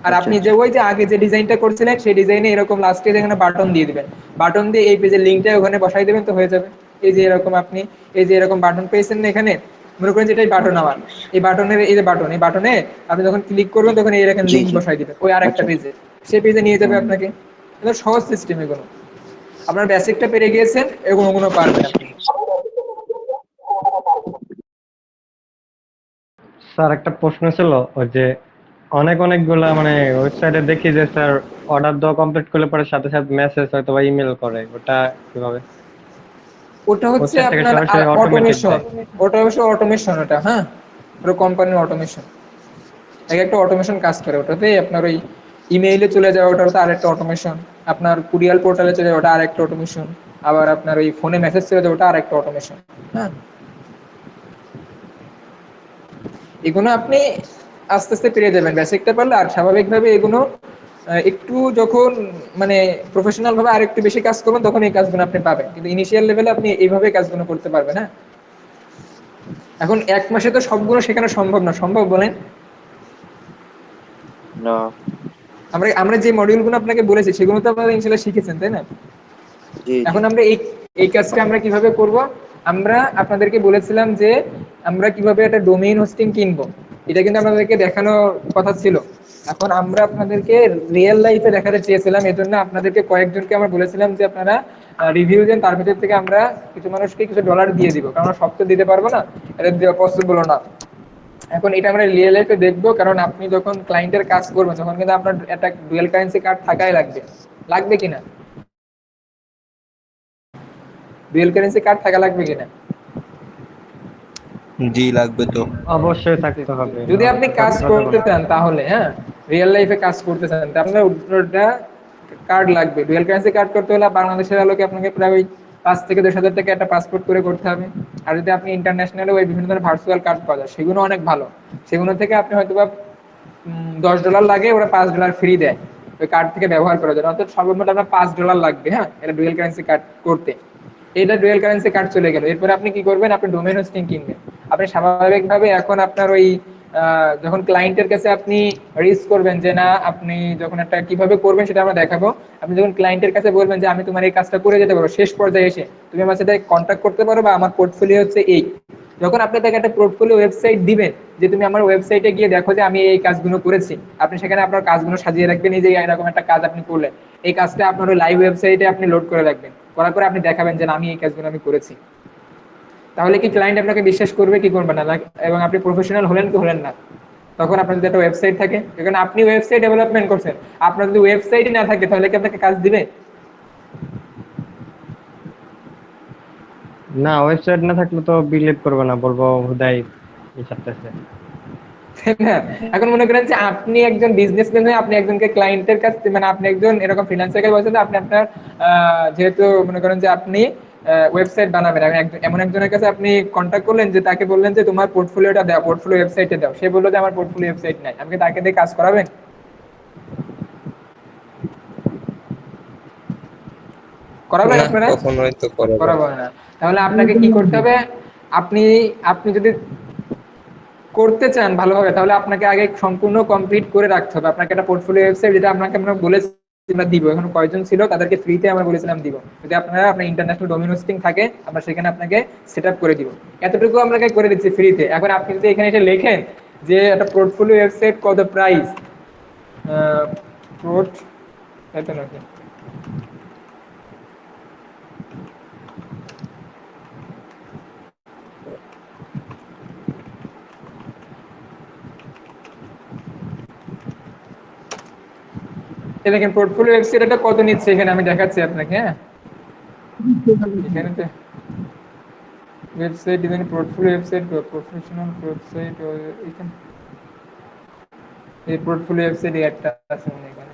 আর আচ্ছা আপনি যে আচ্ছা ওই যে আগে যে ডিজাইনটা করছিলেন সেই ডিজাইনে এরকম লাস্টে এখানে বাটন দিয়ে দিবেন। বাটন দিয়ে এই পেজের লিঙ্কটা ওখানে বসাই দিবেন, তো হয়ে যাবে। এই যে এরকম আপনি এই যে এরকম বাটন পেয়েছেন না এখানে, মনে করেন যে এটাই বাটন আচ্ছা আমার। ঠিক আছে। এই বাটনের এই যে বাটন, এই বাটনে আপনি যখন ক্লিক করবেন তখন এরকম জি লিঙ্ক জি বসাই দিবেন ওই আরেকটা আচ্ছা আচ্ছা। পেজে, সেই পেজে নিয়ে যাবে হুম। আপনাকে। এটা সহজ সিস্টেম এগুলো। আপনার বেসিকটা পেরে গিয়েছেন, এগুলো পারবেন আপনি। ঠিক আছে। স্যার একটা প্রশ্ন ছিল, ওই যে অনেকগুলা মানে ওয়েবসাইটে দেখি যে স্যার অর্ডার দেওয়া কমপ্লিট করলে পরে সাথে সাথে মেসেজ হয়তো বা ইমেল করে, ওটা কিভাবে? ওটা হচ্ছে ওয়েবসাইট থেকে আপনার সরাসরি অটোমেটিক অটোমেশন। দেয়? ওটা অবশ্য অটোমেশন, ওটা হ্যাঁ, ওটা কোম্পানির অটোমেশন। এক একটা অটোমেশন কাজ করে ওটাতে। আপনার ওই ইমেইলে চলে যাওয়া, ওটা হচ্ছে আরেকটা অটোমেশন। আপনার কুরিয়ার পোর্টালে চলে যাওয়া, ওটা আরেকটা অটোমেশন। আবার আপনার ওই ফোনে মেসেজ চলে যাওয়া, ওটা আরেকটা অটোমেশন। হ্যাঁ, এগুলো আপনি আস্তে আস্তে পেরে যাবেন বেসিকটা পারলে। আর স্বাভাবিকভাবে এগুলো একটু যখন মানে প্রফেশনাল ভাবে আর একটু বেশি কাজ করবেন তখন এই কাজগুলো আপনি পাবেন, কিন্তু ইনিশিয়াল লেভেলে আপনি এইভাবে কাজগুলো করতে পারবেন। হ্যাঁ, এখন 1 মাসে তো সবগুলো শেখানো সম্ভব না, সম্ভব বলেন? না। আমরা আমরা যে মডিউলগুলো আপনাকে বলেছি সেগুলো তো আপনারা ইনশাআল্লাহ শিখেছেন, তাই না? জি জি এখন আমরা এই এই কাজটা আমরা কিভাবে করব, আমরা আপনাদেরকে বলেছিলাম যে আমরা কিভাবে একটা ডোমেইন হোস্টিং কিনবো, এটা কিন্তু আপনাদেরকে দেখানোর কথা ছিল। এখন আমরা আপনাদেরকে রিয়েল লাইফে দেখাতে চেয়েছিলাম, এই জন্য আপনাদেরকে কয়েকজনকে আমরা বলেছিলাম যে আপনারা রিভিউ দেন, তার ভিতর থেকে আমরা কিছু মানুষকে কিছু ডলার দিয়ে দিব, কারণ আমরা সব তো দিতে পারবো না, এটা দেওয়া পসিবল না। এখন এটা আমরা রিয়েল লাইফে দেখবো, কারণ আপনি যখন ক্লায়েন্টের কাজ করবেন তখন কিন্তু আপনার একটা ডুয়াল কারেন্সি কার্ড থাকাই লাগবে, লাগবে কিনা? ডুয়াল কারেন্সি কার্ড থাকা লাগবে কিনা? জি লাগবে তো। অবশ্যই থাকতে হবে, যদি নাহলে আপনি তো কাজ সত্যি কথা করতে বলবো। চান তাহলে, হ্যাঁ, রিয়েল লাইফে কাজ করতে চান তাহলে আপনার ওটা কার্ড লাগবে। ডুয়াল কারেন্সি কার্ড করতে হলে বাংলাদেশের আলোকে আপনাকে প্রায় ওই 5 থেকে 10 হাজার টাকা একটা পাসপোর্ট করে করতে হবে। আর যদি আপনি ইন্টারন্যাশনালে ওই বিভিন্ন ধরনের ভার্চুয়াল কার্ড পাওয়া যায়, সেগুলো অনেক ভালো। সেগুলো থেকে আপনি হয়তো বা $10 লাগে, ওরা $5 ফ্রি দেয় ওই কার্ড থেকে ব্যবহার করার জন্য। অর্থাৎ সর্বমোট আপনার $5 লাগবে, হ্যাঁ, এটা ডুয়াল কারেন্সি কার্ড করতে। এটা ডুয়াল কারেন্সি কার্ড চলে গেল, এরপরে আপনি কি করবেন? আপনি ডোমেইন হোস্টিং কিনবেন। আপনি স্বাভাবিকভাবে এখন আপনার ওই যখন ক্লায়েন্টের কাছে আপনি রিচ করবেন যে না, আপনি যখন একটা কিভাবে করবেন সেটা আমরা দেখাবো। আপনি যখন ক্লায়েন্টের কাছে বলবেন যে আমি তোমার এই কাজটা করে যেতে পারবো, শেষ পর্যায়ে এসে তুমি আমার সাথে কন্ট্যাক্ট করতে পারো বা আমার পোর্টফোলিও হচ্ছে এই, যখন আপনি তাকে একটা পোর্টফোলিও ওয়েবসাইট দিবেন যে তুমি আমার ওয়েবসাইটে গিয়ে দেখো যে আমি এই কাজগুলো করেছি, আপনি সেখানে আপনার কাজগুলো সাজিয়ে রাখবেন। এই যে এরকম একটা কাজ আপনি করলেন, এই কাজটা আপনার ওই লাইভ ওয়েবসাইটে আপনি লোড করে রাখবেন, করার পরে আপনি দেখাবেন যে আমি এই কাজগুলো আমি করেছি। তাহলে কি ক্লায়েন্ট আপনাকে বিশ্বাস করবে কি করবে না? এবং আপনি প্রফেশনাল হলেন কি হলেন না? তখন আপনার যদি একটা ওয়েবসাইট থাকে, এখানে আপনি ওয়েবসাইট ডেভেলপমেন্ট করছেন, আপনার যদি ওয়েবসাইটই না থাকে তাহলে কি আপনাকে কাজ দিবে? না, ওয়েবসাইট না থাকলে তো বিলিভ করবে না, বলবো হুদাই এই ছাড়তেছে। তাই না? এখন মনে করেন যে আপনি একজন বিজনেসম্যান হয়ে আপনি একজনকে ক্লায়েন্টের কাছে, মানে আপনি একজন এরকম ফ্রিল্যান্সার কাছে বলছেন যে আপনি আপনার যেহেতু মনে করেন যে আপনি ওয়েবসাইট বানাবেন, এমন একজনের কাছে আপনি কন্ট্যাক্ট করলেন যে তাকে বললেন যে তোমার পোর্টফোলিওটা দাও, পোর্টফোলিও ওয়েবসাইটে দাও। সে বললো যে আমার পোর্টফোলিও ওয়েবসাইট নাই, আপনি তাকে দিয়ে কাজ করাবেন? করাবেন না, আপনারা? কখনোই তো করাবো না। করাবেন না। তাহলে আপনাকে কি করতে হবে? আপনি আপনি যদি করতে চান ভালোভাবে, তাহলে আপনাকে আগে সম্পূর্ণ কমপ্লিট করে রাখতে হবে। আপনাকে একটা পোর্টফোলিও ওয়েবসাইট, যেটা আপনাকে আমরা বলেছি আমরা দিব, এখন কয়জন ছিল তাদেরকে ফ্রিতে আমরা বলেছিলাম দিব। যদি আপনার ইন্টারন্যাশনাল ডোমেইন হোস্টিং থাকে, আমরা সেখানে আপনাকে সেট আপ করে দিব। এতটুকু আপনাকে করে দিচ্ছি ফ্রিতে। এখন আপনি যদি এখানে এসে লেখেন যে একটা পোর্টফোলিও ওয়েবসাইট কত প্রাইস, পোর্ট এত নাকি, এই দেখেন পোর্টফোলিও ওয়েবসাইট এটা কত নিচ্ছে, এখানে আমি দেখাচ্ছি আপনাকে, হ্যাঁ। এখানে তো website design, portfolio website, professional website, এখানে এই পোর্টফোলিও ওয়েবসাইট একটা আছে মনে এখানে।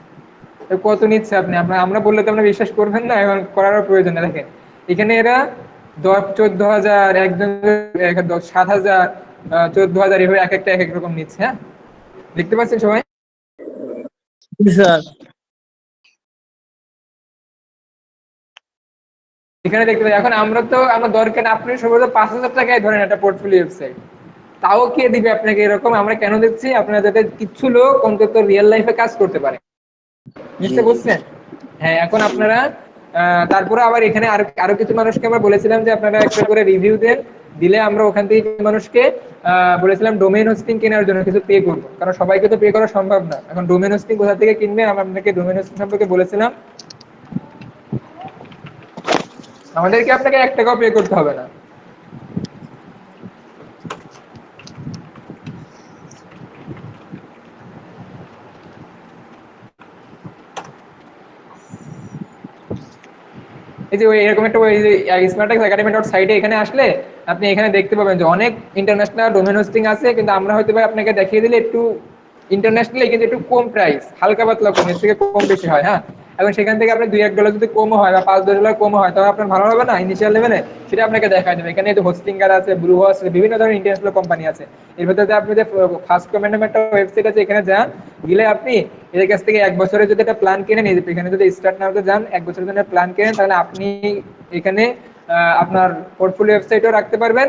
তো কত নিচ্ছে আপনি, আমরা বললে তো আপনি বিশ্বাস করবেন না, এখন করারও প্রয়োজন নেই। দেখেন এখানে এরা 14,000, একজন 7,000, 14,000, এভাবে এক একটা এক এক রকম নিচ্ছে, হ্যাঁ। দেখতে পাচ্ছেন সবাই? স্যার এখানে দেখতে পাচ্ছি। এখন আমরা তো আমার দরকার, আপনি সম্ভবত 5,000 টাকায় ধরেন একটা পোর্টফোলিও ওয়েবসাইট, তাও কে দিবে আপনাকে এরকম? আমরা কেন দিচ্ছি? আপনারা যাতে কিছু লোক অন্তত রিয়েল লাইফে কাজ করতে পারে। জি বুঝতে জি বুঝছেন? হ্যাঁ, এখন জি। আপনারা তারপরে আবার এখানে আরো আরো কিছু মানুষকে আমরা বলেছিলাম যে আপনারা একটা করে রিভিউ দেন, দিলে আমরা ওখান থেকে কিছু মানুষকে বলেছিলাম ডোমেইন হোস্টিং কেনার জন্য কিছু পে করবো, কারণ সবাইকে তো পে করা সম্ভব না। এখন ডোমেইন হোস্টিং কোথা থেকে কিনবে, আমরা আপনাকে ডোমেইন হোস্টিং সম্পর্কে বলেছিলাম। আমাদেরকে আপনাকে 1 টাকাও পে করতে হবে না। এই যে এরকম একটা স্মার্টএক্স একাডেমি ডট সাইটে এখানে আসলে আপনি এখানে দেখতে পাবেন যে অনেক ইন্টারন্যাশনাল ডোমেন হোস্টিং আছে, কিন্তু আমরা হয়তো আপনাকে দেখিয়ে দিলে একটু ইন্টারন্যাশনালি কিন্তু একটু কম প্রাইস, হালকা পাতলা কম, এর থেকে কম বেশি হয়, হ্যাঁ। এখন সেখান থেকে আপনি $2-1 যদি কম হয় বা $5-10 কম হয়, তাহলে আপনার ভালো হবে না ইনিশিয়াল লেভেলে? সেটা আপনাকে দেখা যাবে। এখানে হোস্টিঙ্গার আছে, ব্লু হোস্ট, বিভিন্ন ধরনের ইন্টারন্যাশনাল কোম্পানি আছে। এর ভেতরে আপনি যে ফার্স্ট কমেন্ট নামে একটা ওয়েবসাইট আছে, এখানে যান, গেলে আপনি এদের কাছ থেকে 1 বছরের যদি একটা প্ল্যান কিনেন, এখানে যদি স্টার্ট নাওতে যান 1 বছরের জন্য প্ল্যান কিনেন, তাহলে আপনি এখানে আপনার পোর্টফোলিও ওয়েবসাইটও রাখতে পারবেন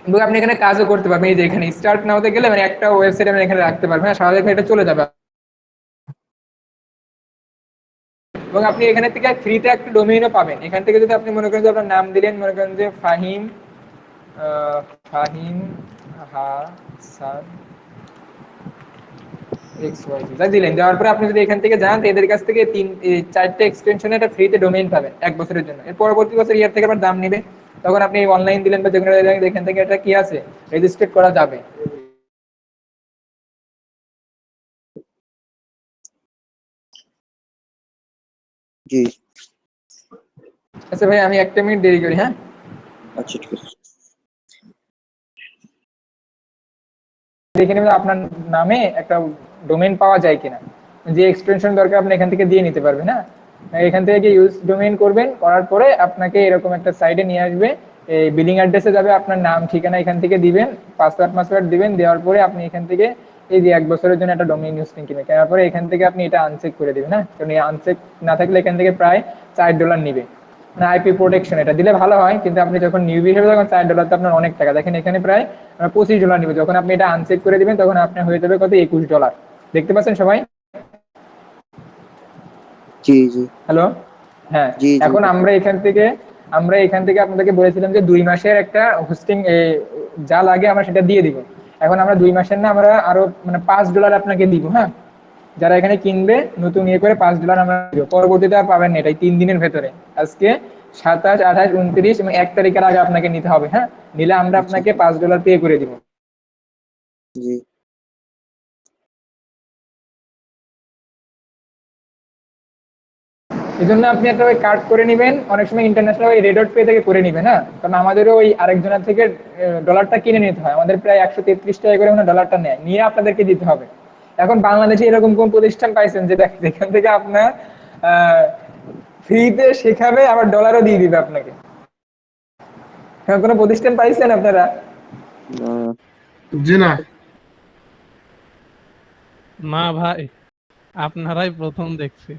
এবং আপনি এখানে কাজও করতে পারবেন। এই যে এখানে স্টার্ট নাওতে গেলে মানে একটা ওয়েবসাইট আপনি এখানে রাখতে পারবেন, হ্যাঁ, স্বাভাবিকভাবে এটা চলে যাবে। এবং আপনি এখানে থেকে ফ্রিতে একটা ডোমেইনও পাবেন। এখান থেকে যদি আপনি মনে করেন যে আপনার নাম দিলেন, মনে করেন যে ফাহিম, ফাহিম হাসান XYZ যা দিলেন, দেওয়ার পরে আপনি যদি এখান থেকে যান, এদের কাছ থেকে 4টে এক্সটেনশনে একটা ফ্রিতে ডোমেইন পাবেন 1 বছরের জন্য। এর পরবর্তী বছর ইয়ার থেকে আবার দাম নেবে, তখন আপনি অনলাইন দিলেন বা যেখানে এখান থেকে এটা কি আছে রেজিস্ট্রেট করা যাবে। জি। আচ্ছা ভাই, আমি 1 মিনিট দেরি করি, হ্যাঁ। আচ্ছা ঠিক আছে। দেখে নেবেন আপনার নামে একটা ডোমেইন পাওয়া যায় কিনা, যে এক্সটেনশন দরকার আপনি এখান থেকে দিয়ে নিতে পারবেন। হ্যাঁ, এখান থেকে ইউজ ডোমেইন করবেন, করার পরে আপনাকে এরকম একটা সাইটে নিয়ে আসবে। এই বিলিং অ্যাড্রেসে যাবে, আপনার নাম ঠিকানা এখান থেকে দিবেন, পাসওয়ার্ড দিবেন, দেওয়ার পরে আপনি এখান থেকে এই যে 1 বছরের জন্য একটা ডোমেইন হোস্টিং কিনে কেনার পরে এখান থেকে আপনি এটা আনচেক করে দিবেন। হ্যাঁ, কারণ এই আনচেক না থাকলে এখান থেকে প্রায় $4 নিবে। মানে আইপি প্রোটেকশন এটা দিলে ভালো হয়, কিন্তু আপনি যখন নিউবি হিসেবে তখন $4 তো আপনার অনেক টাকা। দেখেন এখানে প্রায় $25 নিবে। যখন আপনি এটা আনচেক করে দিবেন তখন আপনার হয়ে যাবে কত, $21। দেখতে পাচ্ছেন সবাই? জি জি হ্যালো, হ্যাঁ। জি জি এখন বুঝতে আমরা এখান থেকে আপনাদেরকে বলেছিলাম যে 2 মাসের একটা হোস্টিং যা লাগে আমরা সেটা দিয়ে দিব। এখন আমরা 2 মাসের না, আমরা আরো মানে $5 আপনাকে দিব। হ্যাঁ, যারা এখানে কিনবে নতুন ইয়ে করে $5 আমরা দিব, পরবর্তীতে আর পাবেন না, এটাই 3 দিনের ভেতরে। আজকে 27, 28, 29 এবং 1 তারিখের আগে আপনাকে নিতে হবে। হ্যাঁ, নিলে আমরা আচ্ছা আপনাকে $5 পে করে দিব। জি এই জন্য আপনি একটা ওই কার্ড করে নেবেন, অনেক সময় ইন্টারন্যাশনাল ওই রেডট পে থেকে করে নেবেন। হ্যাঁ, কারণ আমাদেরও ওই আরেকজনের থেকে ডলারটা কিনে নিতে হয়, আমাদের প্রায় 133 টাকা করে মানে ডলারটা নেয়, নিয়ে আপনাদেরকে দিতে হবে। এখন বাংলাদেশে এরকম কোন প্রতিষ্ঠান পাইছেন যে যেখান থেকে আপনার ফ্রিতে শেখাবে আবার ডলারও দিয়ে দিবে আপনাকে? এখন কোনো প্রতিষ্ঠান পাইছেন আপনারা? না জি না। না ভাই, আপনারাই প্রথম দেখছি।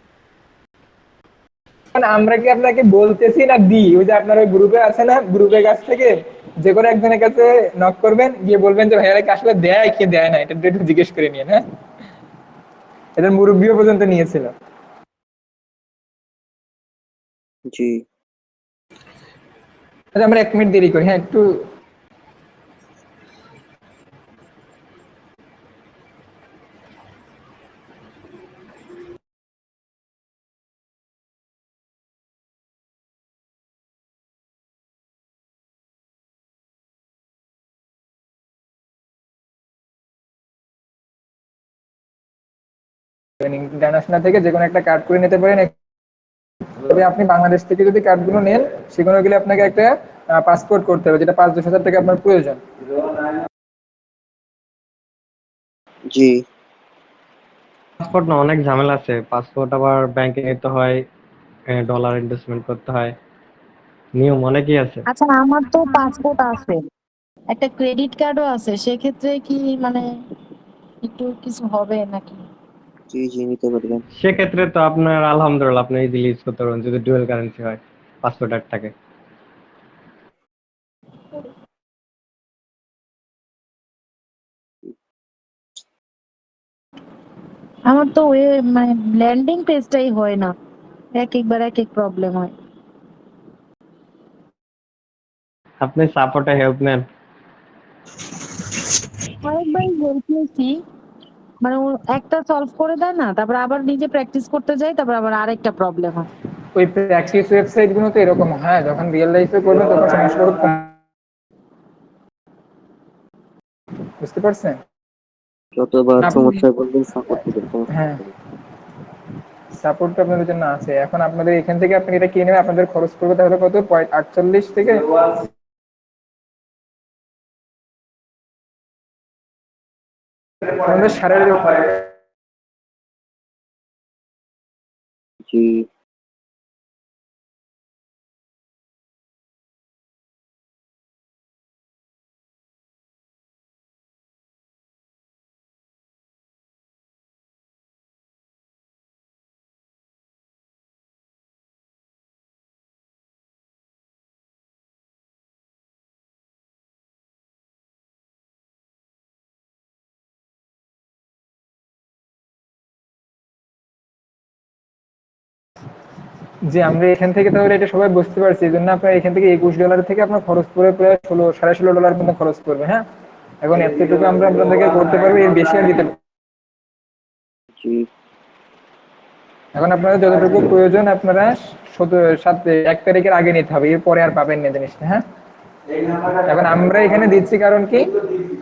মানে আমরা কি আপনাকে বলতেছি না দিই? ওই যে আপনার ওই গ্রুপে আছে না, গ্রুপের কাছ থেকে যে কোনো একজনের কাছে নক করবেন, গিয়ে বলবেন যে ভাইয়ারা কি আসলে দেয় কি দেয় না, এটা একটু জিজ্ঞেস করে নিন। হ্যাঁ, এদের মুরব্বিও পর্যন্ত নিয়েছিল। জি আচ্ছা, আমরা 1 মিনিট দেরি করি। হ্যাঁ, একটু ইন্টারন্যাশনাল থেকে যে কোনো একটা কার্ড করে নিতে পারেন। তবে আপনি বাংলাদেশ থেকে যদি কার্ডগুলো নেন, সেগুলো গেলে আপনাকে একটা পাসপোর্ট করতে হবে, যেটা 5-10 হাজার টাকা আপনার প্রয়োজন। জি পাসপোর্ট না অনেক ঝামেলা আছে, পাসপোর্ট আবার ব্যাংকে নিতে হয়, ডলার ইনভেস্টমেন্ট করতে হয়, নিয়ম অনেকই আছে। আচ্ছা, আমার তো পাসপোর্ট আছে, একটা ক্রেডিট কার্ডও আছে, সেক্ষেত্রে কি মানে একটু কিছু হবে নাকি? জি জি নিতে পারবেন। সেক্ষেত্রে তো আপনার আলহামদুলিল্লাহ আপনি ইজিলি ইউজ করতে পারবেন যদি ডুয়েল কারেন্সি হয়, পাসপোর্ট অ্যাড থাকে। আমার তো ওই মানে ল্যান্ডিং পেজটাই হয় না, একবার এক এক প্রবলেম হয়। আপনি সাপোর্টে হেল্প নেন। অনেকবার হেল্প নিয়েছি, মানে ও একটা সলভ করে দেয় না, তারপর আবার নিজে প্র্যাকটিস করতে যাই, তারপর আবার আরেকটা প্রবলেম হয়। ওই প্র্যাকটিস ওয়েবসাইট গুলো তো এরকম। হ্যাঁ, যখন রিয়েল লাইফে করবেন তখন সমস্যাগুলো বুঝতে পারছেন? যতবার আপনি, সমস্যায় বলবেন সাপোর্ট দিবেন, সমস্যা হ্যাঁ, হবে। সাপোর্ট আপনাদের জন্য আছে। এখন আপনাদের এখান থেকে আপনি এটা কিনে নেবেন, আপনাদের খরচ করবে তাহলে কত, 48 থেকে আমাদের সাড়ে। জি যে আমরা এখান থেকে তাহলে এটা সবাই বুঝতে পারছি, এই জন্য আপনার এখান থেকে $21 থেকে আপনার খরচ পড়ে প্রায় 16-16.5 পর্যন্ত খরচ করবে। হ্যাঁ, এখন এতটুকু আমরা আপনাদেরকে করতে পারবো, এর বেশি আর দিতে পারবো। জি এখন আপনাদের যতটুকু প্রয়োজন আপনারা 1 তারিখের আগে নিতে হবে, এরপরে আর পাবেন না জিনিসটা। হ্যাঁ, এখন আমরা এখানে দিচ্ছি কারণ কি,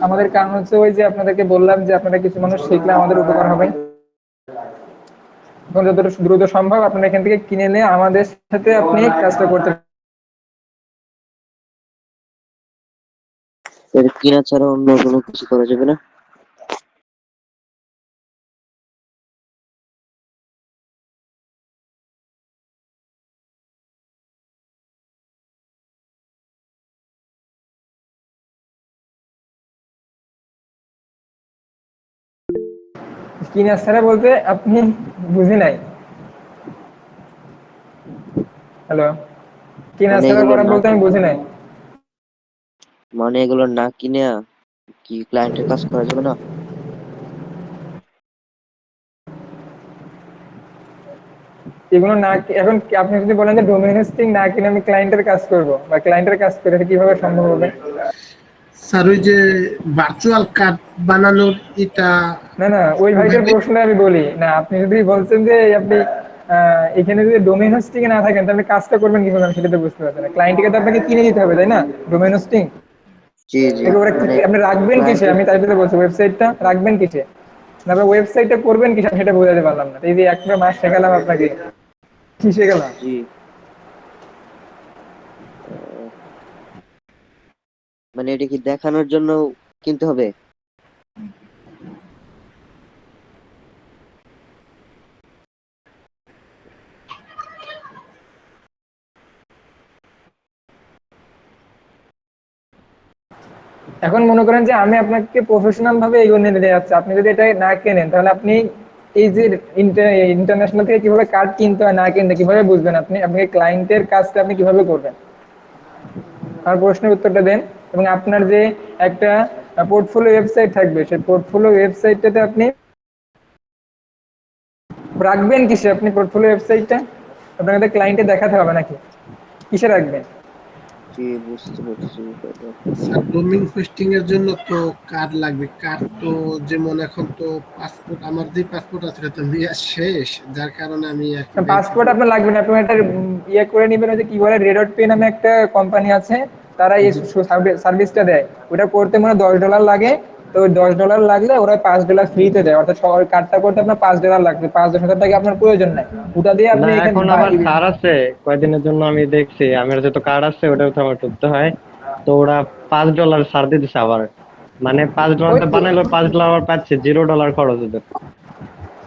আমাদের কারণ হচ্ছে ওই যে আপনাদেরকে বললাম যে আপনারা কিছু মানুষ শিখলে আমাদের উপকার হবে। এখন যতটা দ্রুত সম্ভব আপনারা এখান থেকে কিনে নিয়ে আমাদের সাথে আপনি কাজটা করতে। এর কিনা ছাড়া অন্য কোনো কিছু করা যাবে না? কি না ছাড়া বলতে আপনি বুঝি নাই। হ্যালো, কি না মানে ছাড়া এগুলো করা না বলতে আমি বুঝি নাই। মানে এগুলো না কিনে কি ক্লায়েন্টের কাজ করা যাবে না? এগুলো না এখন আপনি যদি বলেন যে ডোমেইন হোস্টিং না কিনে আমি ক্লায়েন্টের কাজ করব বা ক্লায়েন্টের কাজ করে, এটা কিভাবে সম্ভব হবে? স্যার ওই যে ভার্চুয়াল কার্ড বানানোর এটা না না, ওই ভাইটার কিভাবে? প্রশ্ন আমি বলি না। আপনি যদি বলছেন যে আপনি এখানে যদি ডোমেইন হোস্টিং এ না থাকেন তাহলে কাজটা করবেন কিভাবে, আমি সেটা তো বুঝতে পারছি না। ক্লায়েন্টকে তো আপনাকে কিনে দিতে হবে তাই না, ডোমেইন হোস্টিং। জি জি। একেবারে মানে আপনি রাখবেন কিসে, ক্লায়েন্টের, আমি তাই তো বলছি ওয়েবসাইটটা রাখবেন কিসে, না ওয়েবসাইটটা করবেন কিসে আমি সেটা বোঝাতে পারলাম না। এই যে একটা মাস শেখালাম আপনাকে, কি শেখালাম? জি আহ, মানে এটা কি দেখানোর জন্য কিনতে হবে? এখন মনে করেন যে আমি আপনাকে প্রফেশনাল ভাবে এগিয়ে নিয়ে যাচ্ছি, আপনি যদি এটা না কেনেন তাহলে আপনি এই যে ইন্টারন্যাশনাল থেকে কিভাবে কার্ড কিনতে হয় না কিনতে কিভাবে বুঝবেন, আপনি আপনাকে ক্লায়েন্টের কাজটা আপনি কিভাবে করবেন? আমার প্রশ্নের উত্তরটা দেন। এবং আপনার যে একটা পোর্টফোলিও ওয়েবসাইট থাকবে, সেই পোর্টফোলিও ওয়েবসাইটটাতে আপনি রাখবেন কিসে, আপনি পোর্টফোলিও ওয়েবসাইটটা আপনাকে ক্লায়েন্টে দেখাতে হবে নাকি, কিসে রাখবেন? জি বুঝতে পারছি বিষয়টা। স্যার ডোমেইন হোস্টিং এর জন্য তো কার্ড লাগবে। কার্ড তো যেমন এখন তো পাসপোর্ট, আমার যে পাসপোর্ট আছে এটা তো মেয়াদ শেষ, যার কারণে আমি আর কি ব্যাংকে পাসপোর্ট আপনার লাগবে না, আপনি একটা ইয়ে করে নেবেন, ওই যে কি বলে রেড পে নামে একটা কোম্পানি আছে, তারা এই সার্ভিসটা দেয়। ওটা করতে মানে $10 লাগে। তো ওই $10 লাগলে ওরা $5 ফ্রিতে দেয়, অর্থাৎ সবার কার্ডটা করতে আপনার $5 লাগবে, 5-10 হাজার টাকা আপনার প্রয়োজন নাই। ওটা দিয়ে না আপনি এখানে এখন আবার ছাড় আছে কয়দিনের জন্য, আমি দেখছি আমার যত কার্ড আছে ওটার তো আমার করতে হয়। তো ওরা $5 ছাড় দিয়ে দিচ্ছে আবার, মানে $5 ওই তো বানাইলো, $5 আবার পাচ্ছে, $0 খরচ ওদের।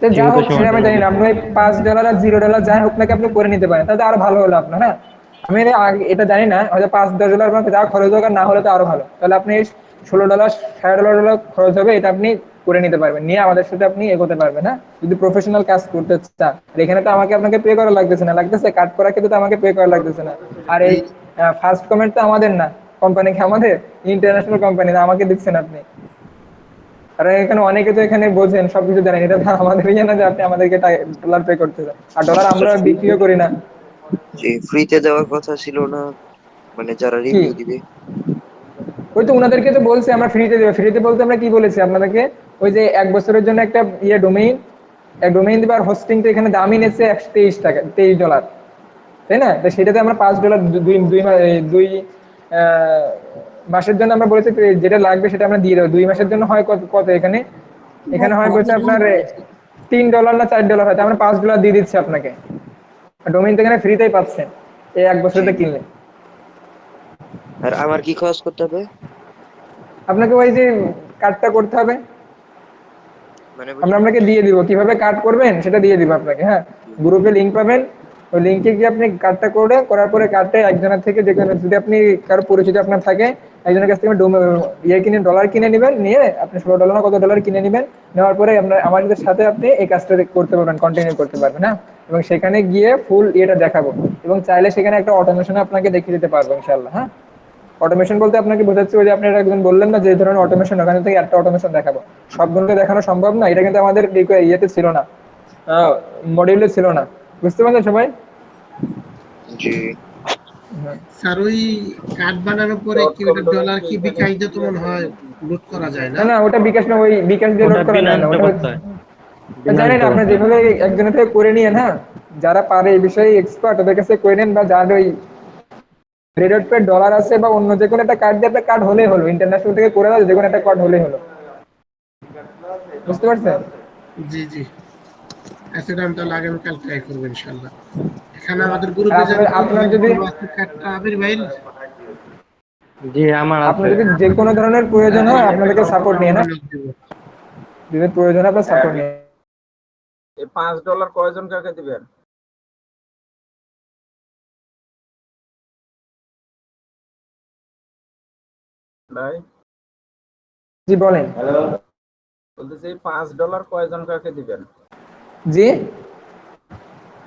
তো যা সীমিত হোক সেটা সময়ের আমি জন্য জানি না, দিচ্ছে। আপনি ওই $5 আর $0 যাই হোক নাকি আপনি করে নিতে পারেন, তাহলে তো আরো ভালো হলো আপনার। হ্যাঁ, আমি এটা জানি না, হয়তো $5-10 আপনার যা খরচ হোক আর না হলে তো আরো ভালো। তাহলে আপনি $16 $17 খরচ হবে, এটা আপনি করে নিতে পারবেন, নিয়ে আমাদের সাথে আপনি এগোতে পারবেন। হ্যাঁ, যদি প্রফেশনাল কাজ করতে চান। আর এখানে তো আপনাকে পে করা লাগতেছে না, লাগতেছে কাট করা, কিন্তু তো আমাকে পে করা লাগতেছে না। আর এই এই ফার্স্ট কমেন্ট তো আমাদের না, কোম্পানিকে, আমাদের ইন্টারন্যাশনাল কোম্পানি না, আমাকে দিচ্ছেন আপনি। আর এখানে অনেকে তো এখানে বোঝেন সবকিছু জানেন, এটা তো আমাদের ইয়ে না যে আপনি আমাদেরকে ডলার পে করতে চান, আর ডলার আমরা বিক্রিও করি না। যে ফ্রিতে দেওয়ার কথা ছিল না, মানে যারা কি, রিভিউ দিবে? ওই তো ওনাদেরকে তো বলছি আমরা ফ্রিতে দেবো। ফ্রিতে বলতে আমরা কি বলেছি আপনাদেরকে, ওই যে 1 বছরের জন্য একটা ইয়ে ডোমেইন, ডোমেইন দিবার হোস্টিং তো এখানে দামই নিচ্ছে $123, $23, তাই না? তো সেটাতে আমরা $5 দুই দুই মাসের জন্য আমরা বলেছি যেটা লাগবে সেটা আমরা দিয়ে দেবো। 2 মাসের জন্য হয় কত কত এখানে, এখানে হয় বলছে আপনার $3 না $4 হয়, আমরা $5 দিয়ে দিচ্ছি আপনাকে। ডোমেইন তো এখানে ফ্রিতেই পাচ্ছেন এই 1 বছরটা জি। কিনলে। আর আমার কি খরচ করতে হবে? আপনাকে ওই যে কার্ডটা করতে হবে, মানে আমরা বুঝলাম না। আপনাকে দিয়ে দিব, কিভাবে কার্ড করবেন সেটা দিয়ে দিব আপনাকে। হ্যাঁ, গ্রুপে লিঙ্ক পাবেন, ওই লিঙ্কে গিয়ে আপনি কার্ডটা করার পরে কার্ডটা একজনের থেকে, যে কোনো যদি আপনি কারো পরিচিত আপনার থাকে, একজনের কাছ থেকে ইয়ে কিনে ডলার কিনে নেবেন, নিয়ে আপনি $16 না কত ডলার কিনে নেবেন, নেওয়ার পরে আপনার আমাদের সাথে আপনি এই কাজটা করতে পারবেন, কন্টিনিউ করতে পারবেন। হ্যাঁ, এবং সেখানে গিয়ে ফুল ইয়েটা দেখাবো, এবং চাইলে সেখানে একটা অটোমেশন আপনাকে দেখিয়ে দিতে পারবো ইনশাল্লাহ। হ্যাঁ, অটোমেশন বলতে আপনাকে বোঝাচ্ছি ওই যে আপনি একজন বললেন না যে এই ধরনের অটোমেশন, ওখানে থেকে একটা অটোমেশন দেখাবো। সবগুলোকে দেখানো সম্ভব না, এটা কিন্তু আমাদের ইয়েতে ছিল না, মডিউলে ছিল না। বুঝতে পারছেন সবাই? জি। হ্যাঁ। স্যার ওই কার্ড বানানোর পরে কি ওটা ডলার কি বিকাশ দিয়ে তো মনে হয় লোড করা যায় না না? না, ওটা বিকাশ না, ওই বিকাশ দিয়ে ওটা লোড করা যায় বিনাশ না, দিয়ে ওটা করতে হচ্ছে হয়, বিনাশ জানেন দিয়ে আপনি করতে হয়। যেভাবে একজনের থেকে করে নিয়ে, হ্যাঁ, যারা পারে এই বিষয়ে এক্সপার্ট ওদের কাছে করে নেন, বা যার ওই রেড পে ডলার আছে বা অন্য যে কোনো একটা কার্ড দিয়ে আপনার কার্ড হলেই হলো, ইন্টারন্যাশনাল থেকে করে দেওয়া যে কোনো একটা কার্ড হলেই হলো। বুঝতে পারছেন? জি জি। আচ্ছা, এটা আমি তাহলে আগামীকাল ট্রাই করবো ইনশাল্লাহ। এখানে আমাদের আর গ্রুপে যারা আপনার আপনার যদি ফলো আছে, কার্ডটা আবির ভাই। জি আমার আপনার আছে। যদি যে কোনো ধরনের প্রয়োজন হয় আপনাদেরকে সাপোর্ট নিয়ে, না নক দেবো। যদি প্রয়োজন হয় আপনার সাপোর্ট নিয়ে। এই $5 কয়জন কাকে দিবেন ভাই? জি বলেন। বলতেছি $5 কয়জন কাকে দিবেন? জি,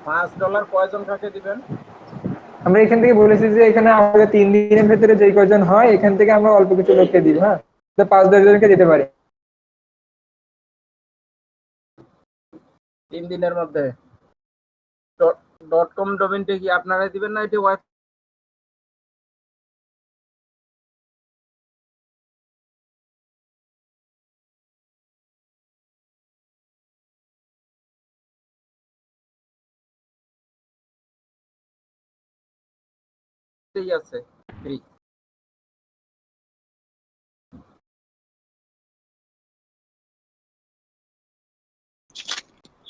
$5 কয়জন কাকে দিবেন? আমরা এখান থেকে বলেছি যে এখানে আমাদের 3 দিনের ভেতরে যে কয়জন হয় এখান থেকে আমরা অল্প কিছু লোককে দিব, হ্যাঁ, তো 5-10 জনকে দিতে পারি। 3 দিনের মধ্যে .com ডোমেইনটা কি আপনারাই দিবেন না এটি ওয়েব আছে ফ্রি?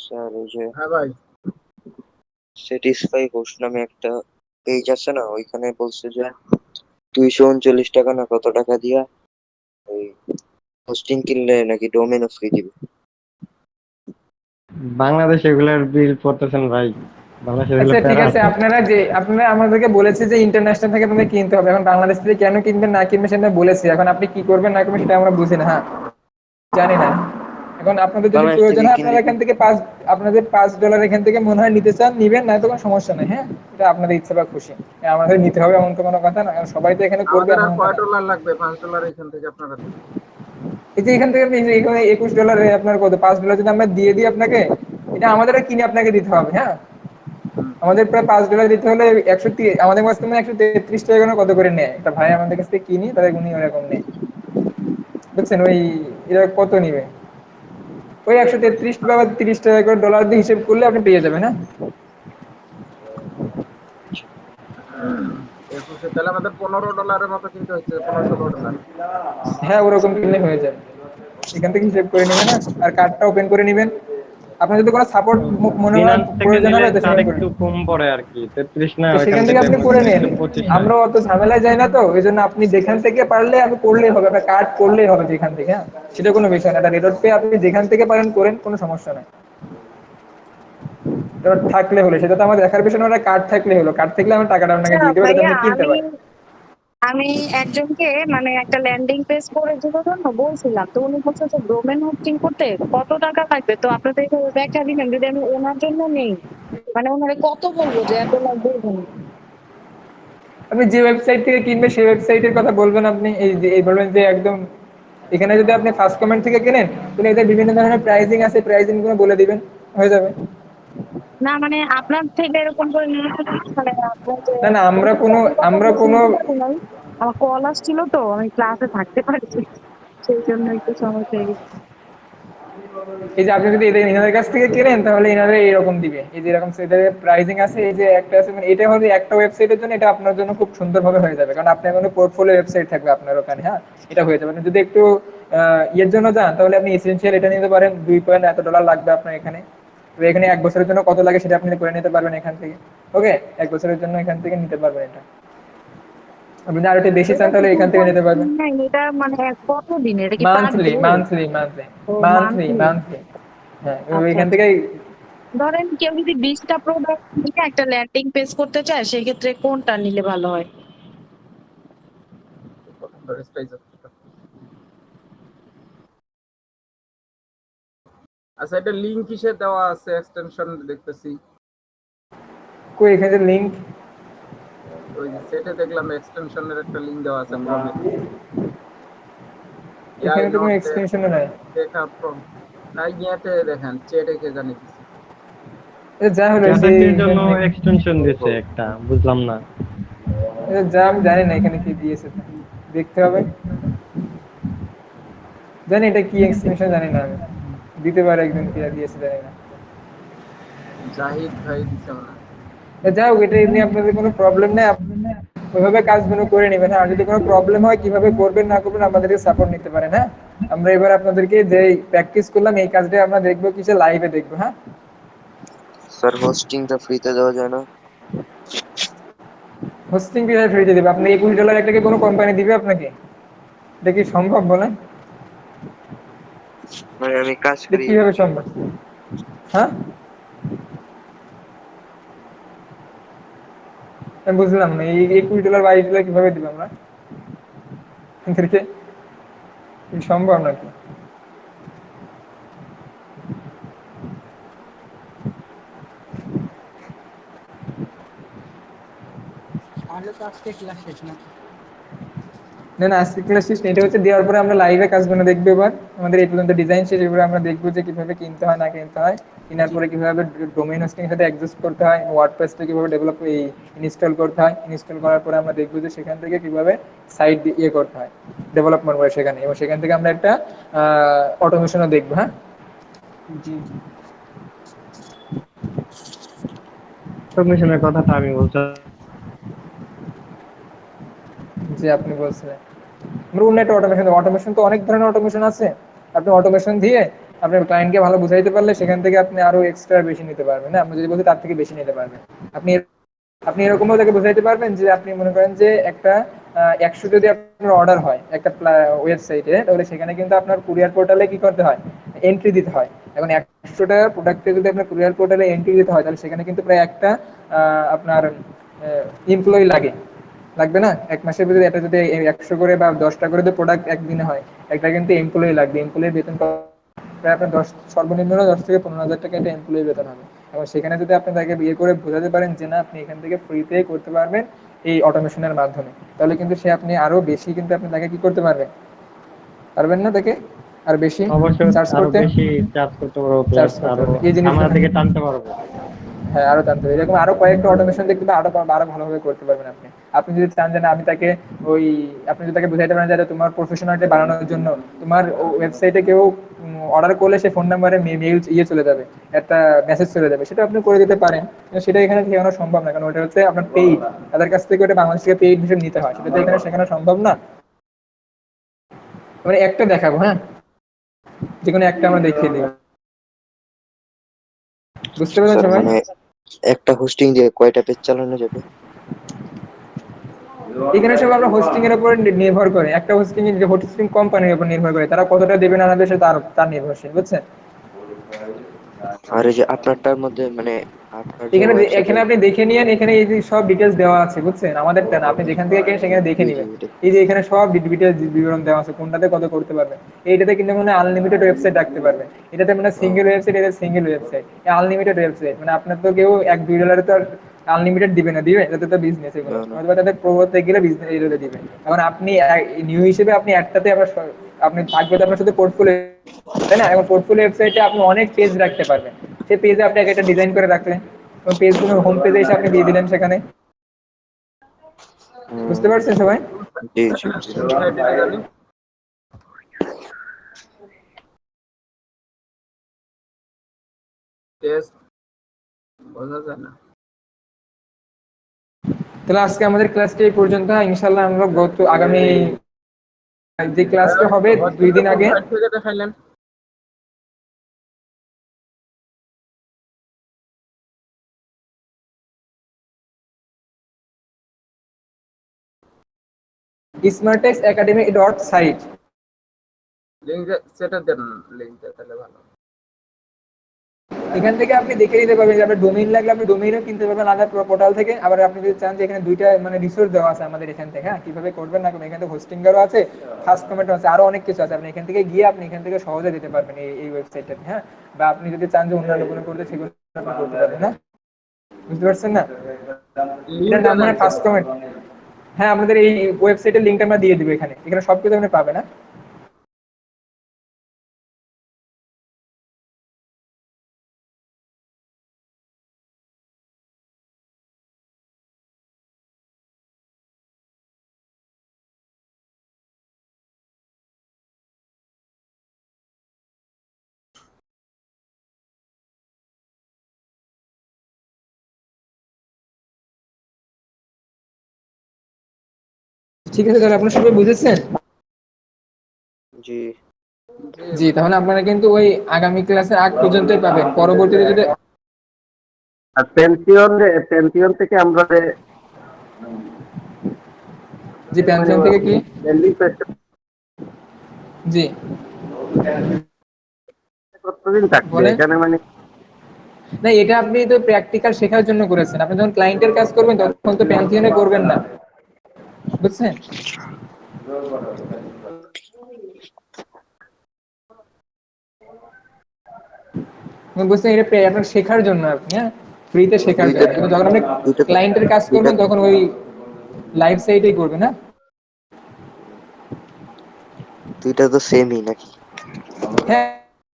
স্যার ওই যে হ্যাঁ ভাই, স্যাটিসফাই হোস্ট নামে একটা পেজ আছে না, ওইখানে বলছে যে 239 টাকা না কত টাকা দিয়া ওই হোস্টিং কিনলে নাকি ডোমেনও ফ্রি দিবে। বাংলাদেশ এগুলার বিল পড়তেছেন ভাই, বাংলাদেশে এগুলো আচ্ছা ঠিক প্যারা আছে, আছে। আপনারা আমাদেরকে বলেছে যে ইন্টারন্যাশনাল থেকে আপনাদের কিনতে হবে, এখন বাংলাদেশ থেকে কেন কিনবেন না কিনবেন সেটা বলেছি, এখন আপনি কি করবেন না করবেন সেটা আমরা বুঝি না, হ্যাঁ, জানি না। এখন আপনাদের যদি বাংলাদেশ প্রয়োজন থেকে হয় কিনলে আপনারা কি এখান থেকে আপনাদের $5 এখান থেকে মনে হয় নিতে চান নিবেন, না তো কোনো সমস্যা নেই, হ্যাঁ, এটা আপনাদের ইচ্ছা বা খুশি। আমাদের নিতে হবে এমন তো কোনো কথা না, কারণ সবাই তো এখানে করবে আমাদের আর এমনটা কয় না। ডলার লাগবে $5 এখান থেকে আপনারা দিবেন? এই যে এখান থেকে আপনি এখানে $21 আপনার কত $5 যদি আমরা দিয়ে দিই আপনাকে, এটা আমাদের কিনে আপনাকে দিতে হবে, হ্যাঁ, হুম। আমাদের প্রায় $5 দিতে হলে আমাদের কাছ থেকে 133 টাকা কত করে নেয় একটা ভাই আমাদের কাছ থেকে কিনি, তাদের উনি ওরকম নেয়, বুঝছেন, ওই এরা কত নিবে, ওই 133 বা 30 টাকা করে ডলার দিয়ে হিসেব করলে আপনি পেয়ে যাবেন, হ্যাঁ। 21 তাহলে আমাদের $15 মতো কিনতে হচ্ছে, 15-16 ডলার। হ্যাঁ, ওরকম কিনলে হয়ে যাবে, এখান থেকে হিসেব করে নেবেন, হ্যাঁ, আর কার্ডটা ওপেন করে নেবেন। আপনার যদি কোনো সাপোর্ট মনে হয় বিনান্স থেকে প্রয়োজন নিলে হবে তো তার সেখানে করে একটু নিন। কম পড়ে আর কি, 33 না, তো ওইখান সেখান থেকে থেকে আপনি মনে করে করেন নেন, একটু 25 হয়। আমরা অত ঝামেলায় যাই না, তো ওই জন্য আপনি যেখান থেকে পারলে আমি করলেই হবে, আপনার কার্ড করলেই হবে যেখান থেকে, হ্যাঁ, সেটা কোনো বিষয় না, এটা রেডট পে আপনি যেখান থেকে পারেন করেন, কোনো সমস্যা নাই, এবার থাকলে হলো, সেটা তো আমার দেখার বিষয় না, ওটা কার্ড থাকলে হলো, কার্ড থাকলে আমার টাকাটা আপনাকে আচ্ছা দিয়ে দেবো যাতে ভাইয়া, আপনি কিনতে আমি পারেন। আমি একজনকে মানে একটা ল্যান্ডিং পেজ করে দেওয়ার জন্য বলছিলাম, তো উনি বলছে যে ডোমেন হোস্টিং করতে কত টাকা লাগবে, তো আপনাদের একটু ব্যাখ্যা দিবেন যদি আমি ওনার জন্য নেই, মানে ওনারে কত বলবো যে এত লাগবে এখানে? আপনি যে ওয়েবসাইট থেকে কিনবেন সেই ওয়েবসাইটের কথা বলবেন, আপনি এই বলবেন যে একদম এখানে যদি আপনি ফার্স্ট কমেন্ট থেকে কেনেন তাহলে এদের বিভিন্ন ধরনের প্রাইজিং আছে, প্রাইজিং গুলো বলে দিবেন, হয়ে যাবে। না মানে আপনার থেকে এরকম করে নেওয়ার জন্য না, মানে আপনার যে না না, আমি আমরা তো কোনো প্রথম কথা আমরা বলে কোনো শুনতে পারি নাই, আমার কল আসছিল তো আমি ক্লাসে থাকতে পারছি, সেই জন্য একটু সমস্যা হয়ে গেছে। এই যে আপনি যদি এদের এনাদের কাছ থেকে কেনেন তাহলে এনারা এরকম দিবে, এই যে এরকম এদের প্রাইজিং আছে, এই যে একটা আছে, মানে এটা হলো একটা ওয়েবসাইটের জন্য, এটা আপনার জন্য খুব সুন্দরভাবে হয়ে যাবে, কারণ আপনার কোনো পোর্টফোলিও ওয়েবসাইট থাকবে আপনার ওখানে, হ্যাঁ, এটা হয়ে যাবে। আপনি যদি একটু ইয়ের জন্য যান তাহলে আপনি এসেনশিয়াল এটা নিতে পারেন, $2 লাগবে আপনার এখানে, তো এখানে 1 বছরের জন্য কত লাগে সেটা আপনি করে নিতে পারবেন এখান থেকে, ওকে, 1 বছরের জন্য এখান থেকে নিতে পারবেন এটা, আপনি আর একটু বেশি চান এটা কি তাহলে এখান থেকে নিতে পারবেন। নাই, এটা মানে কত দিন, এটা কি পার মান্থলি ডে? মান্থলি মান্থলি ও মান্থলি মান্থলি। মান্থলি হ্যাঁ, আচ্ছা এখান আচ্ছা, থেকে। ধরেন কেউ যদি 20টা প্রোডাক্ট নিয়ে একটা ল্যান্ডিং পেজ করতে চায় সেক্ষেত্রে কোনটা নিলে ভালো হয়? আচ্ছা, এটা লিংক কিসে দেওয়া আছে? এক্সটেনশন দেখতেছি, কই এখানে লিংক? ওই যে সেটে দেখলাম এক্সটেনশনের একটা লিংক দেওয়া আছে ফ্রমে। আই এখানে তো নট কোনো এক্সটেনশন নাই। দেখা ফ্রম, না ইয়েতে দেখেন চেটে কে জানি কিছু। যা হলো সেই ক্যাফেটির জন্য এক্সটেনশন দিছে একটা, বুঝলাম না। যা, আমি জানি না এখানে কি দিয়েছে, দেখতে হবে, জানি এটা কি এক্সটেনশন জানি না আমি, দিতে পারে একজন কি দিয়েছে জানি না। জাহিদ ভাই দিছে মনে হয়। যাই হোক, এটা নিয়ে আপনাদের কোনো প্রবলেম নেই, ওইভাবে কাজগুলো করে নেবেন, হ্যাঁ, আর যদি কোনো প্রবলেম হয় কিভাবে করবেন না করবেন আমাদেরকে সাপোর্ট নিতে পারেন, হ্যাঁ, আমরা এবার আপনাদেরকে যে প্র্যাকটিস করলাম এই কাজটা আমরা দেখবো কিসে লাইভে দেখবো, হ্যাঁ। স্যার হোস্টিংটা ফ্রিতে দেওয়া যায় না? হোস্টিং কিভাবে ফ্রিতে দেবে? আপনি $21 একটা কি কোনো কোম্পানি দিবে আপনাকে? এটা কি সম্ভব বলেন? মানে আমি কাজ এটা করি। কিভাবে সম্ভব, হ্যাঁ, আমি বুঝলাম না, এই $21 $22 কিভাবে দিব আমরা এদেরকে? কি সম্ভব নাকি? না না, আজকে ক্লাস শেষ না, এটা হচ্ছে দেওয়ার পরে আমরা লাইভে কাজগুলো দেখবো। এবার আমাদের এই পর্যন্ত ডিজাইন শেষ, এবার আমরা দেখবো যে কিভাবে কিনতে হয় না কিনতে হয়, কেনার পরে কিভাবে ডোমেইন হোস্টিং এর সাথে অ্যাডজাস্ট করতে হয়, ওয়ার্ডপ্রেসটা কিভাবে ডেভেলপ ইনস্টল করতে হয়, ইনস্টল করার পরে আমরা দেখবো যে সেখান থেকে কিভাবে সাইট ইয়ে করতে হয়, ডেভেলপমেন্ট করে সেখানে, এবং সেখান থেকে আমরা একটা অটোমেশনও দেখবো। হ্যাঁ, অটোমেশনের কথাটা আমি বলছি। যে আপনি বলছিলেন আমরা অন্য একটা অটোমেশন, অটোমেশন তো অনেক ধরনের অটোমেশন আছে। আপনি অটোমেশন দিয়ে আপনার ক্লায়েন্টকে ভালো বুঝাইতে পারলে সেখান থেকে আপনি আরো এক্সট্রা বেশি নিতে পারবেন। না, আপনি যদি বলতে তার থেকে বেশি নিতে পারবেন। আপনি আপনি এরকমও তাকে বুঝাইতে পারবেন যে আপনি মনে করেন যে একটা 100 যদি আপনার অর্ডার হয় একটা ওয়েবসাইটে, তাহলে সেখানে কিন্তু আপনার কুরিয়ার পোর্টালে কি করতে হয়, এন্ট্রি দিতে হয়। এখন 100টা প্রোডাক্টে যদি আপনার কুরিয়ার পোর্টালে এন্ট্রি দিতে হয়, তাহলে সেখানে কিন্তু প্রায় একটা আপনার এমপ্লয়ি লাগবে না? এক মাসের ভিতরে এটা যদি 100 করে বা 10টা করে যদি প্রোডাক্ট একদিনে হয়, একটা কিন্তু এমপ্লয়ি লাগবে। এমপ্লয়ির বেতন প্রায় আপনার সর্বনিম্ন 10 থেকে 15 হাজার টাকা একটা এমপ্লয়ি বেতন হবে। এবং সেখানে যদি আপনি তাকে বিয়ে করে বোঝাতে পারেন যে না, আপনি এখান থেকে ফ্রিতে করতে পারবেন এই অটোমেশনের মাধ্যমে, তাহলে কিন্তু সে আপনি আরো বেশি কিন্তু আপনি তাকে কি করতে পারবেন না, তাকে আর বেশি অবশ্যই চার্জ আরো করতে বেশি চার্জ করতে পারবো, চার্জ প্লাস করতে আরো পারবেন এই জিনিসটা। আমার দিকে টানতে পারবো। হ্যাঁ, আরো জানতে হবে। এরকম আরো কয়েকটা অটোমেশন দেখতে পাবেন, আরো ভালোভাবে করতে পারবেন আপনি। আপনি যদি চান যে না, আমি তাকে ওই আপনি যদি তাকে বুঝাইতে পারেন যে তোমার প্রফেশনালিটি বাড়ানোর জন্য তোমার ওয়েবসাইটে কেউ অর্ডার করলে সে ফোন নাম্বারে মেইল চলে যাবে, একটা মেসেজ চলে যাবে, সেটা আপনি করে দিতে পারেন। কিন্তু সেটা এখানে শেখানো সম্ভব না, কারণ ওটা হচ্ছে আপনার পেইড, তাদের কাছ থেকে ওটা বাংলাদেশ থেকে পেইড হিসেবে নিতে হয়, সেটা তো এখানে শেখানো সম্ভব না। মানে একটা দেখাবো, হ্যাঁ, যে কোনো একটা আমরা দেখিয়ে দিই। বুঝতে পেরেছেন স্যার সবাই? মানে একটা হোস্টিং দিয়ে কয়টা পেজ চালানো যাবে? এখানে সব আমরা হোস্টিং এর উপর নির্ভর করে, একটা হোস্টিং হোস্টিং কোম্পানির উপর নির্ভর করে, তারা কতটা দেবে না দেবে সেটা তার নির্ভরশীল, বুঝছেন? আর এই যে আপনারটার মধ্যে মানে আপনার যে এখানে ওয়েবসাইটে। এখানে আপনি দেখে নিয়েন, এখানে এই যে সব ডিটেলস দেওয়া আছে, বুঝছেন? আমাদেরটা না, আপনি যেখান থেকে কেনেন সেখানে দেখে জি জি নেবেন। দেখি। এই যে এখানে সব ডিটেলস বিবরণ দেওয়া আছে, কোনটাতে কত করতে পারবেন। এইটাতে কিন্তু মানে আনলিমিটেড ওয়েবসাইট রাখতে পারবেন, এটাতে মানে ও, সিঙ্গেল ওয়েবসাইট, এটা সিঙ্গেল ওয়েবসাইট, আনলিমিটেড ওয়েবসাইট। মানে আপনার তো কেউ $1-2 তো আনলিমিটেড দিবে না, দিবে? এটাতে তো বিজনেস, এগুলো না না। হয়তো তাদের প্রো হতে গেলে বিজনেস এটাতে দিবে। এখন আপনি নিউ হিসেবে আপনি একটাতে আবার আপনি থাকবে তো আপনার সাথে পোর্টফোলিও, তাই না? এখন পোর্টফোলিও ওয়েবসাইটে আপনি অনেক পেজ রাখতে পারবেন, সেই পেজে আপনি একটা ডিজাইন করে রাখলেন, এবং পেজগুলো হোম পেজে এসে আপনি দিয়ে দিলেন সেখানে। বুঝতে হুম, পারছেন সবাই? জি জি বুঝতে কোন পারছি। সাইট এটা জানি? টেস্ট বোঝা যায় না। তাহলে আজকে আমাদের ক্লাসটি এই পর্যন্ত। ইনশাল্লাহ আমরা আগামী যে ক্লাসটা হবে 2 দিন কোন আগে, সাইট থেকে দেখাইলেন? smartexacademy.site, লিংক সেটা দেন, লিংকটা তাহলে ভালো। এখান থেকে আপনি দেখে নিতে পারবেন যে আপনার ডোমেইন লাগলে আপনি ডোমেইনও কিনতে পারবেন আলাদা পোর্টাল থেকে। আবার আপনি যদি চান যে এখানে দুইটা মানে রিসোর্স দেওয়া আছে আমাদের এখান থেকে, হ্যাঁ, কিভাবে করবেন না করবেন, এখানে হোস্টিংয়েরও আছে, ফার্স্ট কমেন্টও আছে, আরো অনেক কিছু আছে। আপনি এখান থেকে গিয়ে আপনি এখান থেকে সহজে দিতে পারবেন এই ওয়েবসাইটটাতে, হ্যাঁ। বা আপনি যদি চান যে অন্যান্য কোনো করতে, সেগুলো আপনি করতে পারবেন, না? বুঝতে পারছেন না? এটার লিংকটা নাম দেন মানে স্যার। First comment. হ্যাঁ, আমাদের এই ওয়েবসাইটের লিঙ্কটা আমরা দিয়ে দিব এখানে, এখানে সবকিছু আপনি পাবেন, না? ঠিক আছে, তাহলে আপনারা সবাই বুঝেছেন? জি জি জি, বুঝছি। তাহলে আপনারা কিন্তু ওই আগামী ক্লাসের আগ পর্যন্তই পাবেন, পরবর্তীতে যদি আর পেন্টিয়ন থেকে আমরা জি প্যান্থিয়ন থেকে কি, ল্যান্ডিং পেজটা জি কতদিন থাকবে বলেন। এখানে মানে? না, এটা আপনি তো প্র্যাকটিক্যাল শেখার জন্য করেছেন, আপনি যখন ক্লায়েন্টের কাজ করবেন তখন তো প্যান্থিয়নে করবেন না, বুঝছেন? বুঝছেন, এটা আপনার শেখার জন্য, আপনি, হ্যাঁ, ফ্রিতে শেখার দুইটা জন্য। কিন্তু যখন আপনি দুইটা ক্লায়েন্টের কাজ দুইটা করবেন তখন ওই লাইভ সাইটেই করবেন, হ্যাঁ? দুইটা তো সেমই নাকি? হ্যাঁ,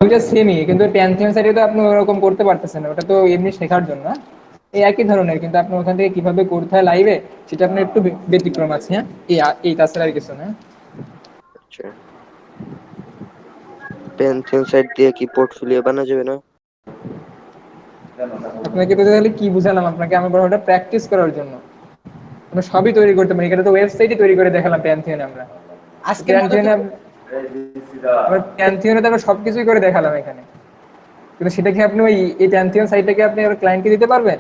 ওইটা সেমই, কিন্তু প্যান্থিয়ন সাইটে তো আপনি ওরকম করতে পারতেছেন না, ওটা তো এমনি শেখার জন্য, হ্যাঁ? এই একই ধরনের, কিন্তু আপনি ওখান থেকে কিভাবে করতে হয় লাইভে সেটা আপনার একটু ব্যতিক্রম আছে, হ্যাঁ? এই তাছাড়া আর কিছু না, হ্যাঁ? আচ্ছা, পেন্সিল সাইড দিয়ে কি পোর্টফোলিও বানানো যাবে না? আপনাকে তো তাহলে কি বুঝালাম আপনাকে, আমি বড় ওটা প্র্যাকটিস করার জন্য আমরা সবই তৈরি করতে পারি, এটা তো ওয়েবসাইটই তৈরি করে দেখালাম প্যান্থিয়নে। আমরা প্যান্থিয়নে আমরা প্যান্থিয়নে তো আমরা সবকিছুই করে দেখালাম এখানে, কিন্তু সেটা কি আপনি ওই এই প্যান্থিয়ন সাইটটাকে আপনি আর ক্লায়েন্টকে দিতে পারবেন?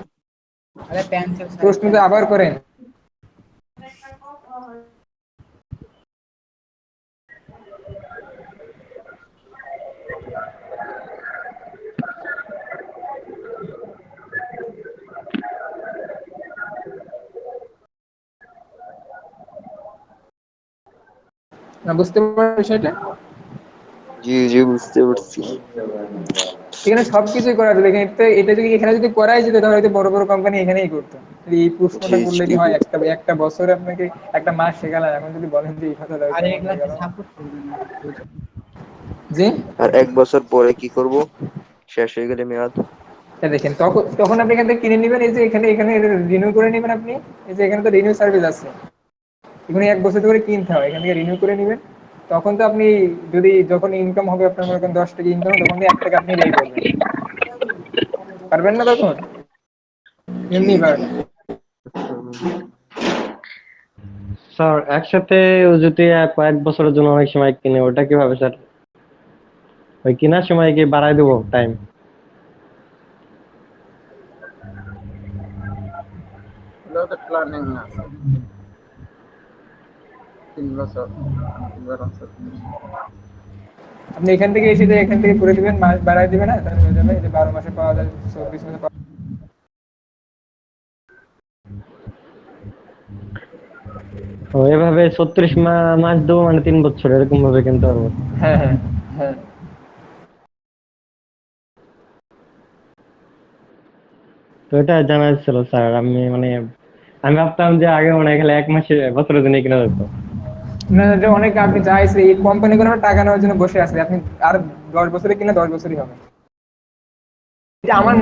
প্রশ্ন তো আবার করেন। না, বুঝতে পারছেন বিষয়টা? জি জি, বুঝতে পারছি। এখানে সবকিছুই করা যাবে, এখানে এখানে যদি করাই যেত তাহলে হয়তো বড় বড় কোম্পানি এখানেই করতো। এই প্রশ্নটা করলে কি PhD হয়, একটা বছরে আপনাকে একটা মাস শেখালাম, এখন যদি বলেন যে এই কথা জি, আর 1 বছর পরে কি করব, শেষ হয়ে গেলে মেয়াদ? দেখেন তখন তখন আপনি এখান থেকে কিনে নেবেন, এই যে এখানে এখানে রিনিউ করে নেবেন আপনি, এই যে এখানে তো রিনিউ সার্ভিস আছে, এখানে 1 বছর ধরে কিনতে হয়, এখান থেকে রিনিউ করে নেবেন। তখন তো আপনি যদি যখন ইনকাম হবে আপনার মনে করেন 10 টাকা ইনকাম, তখন 1 টাকা আপনি ব্যয় করবেন, পারবেন না তখন? জি এমনি জি। পারবেন। স্যার একসাথে যদি কয়েক বছরের জন্য অনেক সময় কিনে, ওটা কিভাবে স্যার? ওই কেনার সময় কি বাড়ায় দেবো টাইম? ওটা প্ল্যানিং আছে 3 বছর, 3 বছর। আপনি এখান থেকে এসে যে এখান থেকে করে দিবেন, মাস বাড়ায় দিবেন না, তাহলে হয়ে যাবে। এই যে 12 মাসে পাওয়া যায়, 24 মাসে পাওয়া ও এভাবে 36 মাস দেবো, মানে 3 বছর এরকম ভাবে কিনতে পারবো? হ্যাঁ হ্যাঁ হ্যাঁ। তো এটা জানা ছিল স্যার, আমি ভাবতাম যে আগে মনে হয় খালি 1 মাসে বছরের জন্য কিনা যেত। না, এটা অনেক, আপনি চাইছে এই কোম্পানি কোনো টাকা নেওয়ার জন্য বসে আছে, আপনি আর 10 বছরে কিনা 10 বছরই হবে। এটা আমার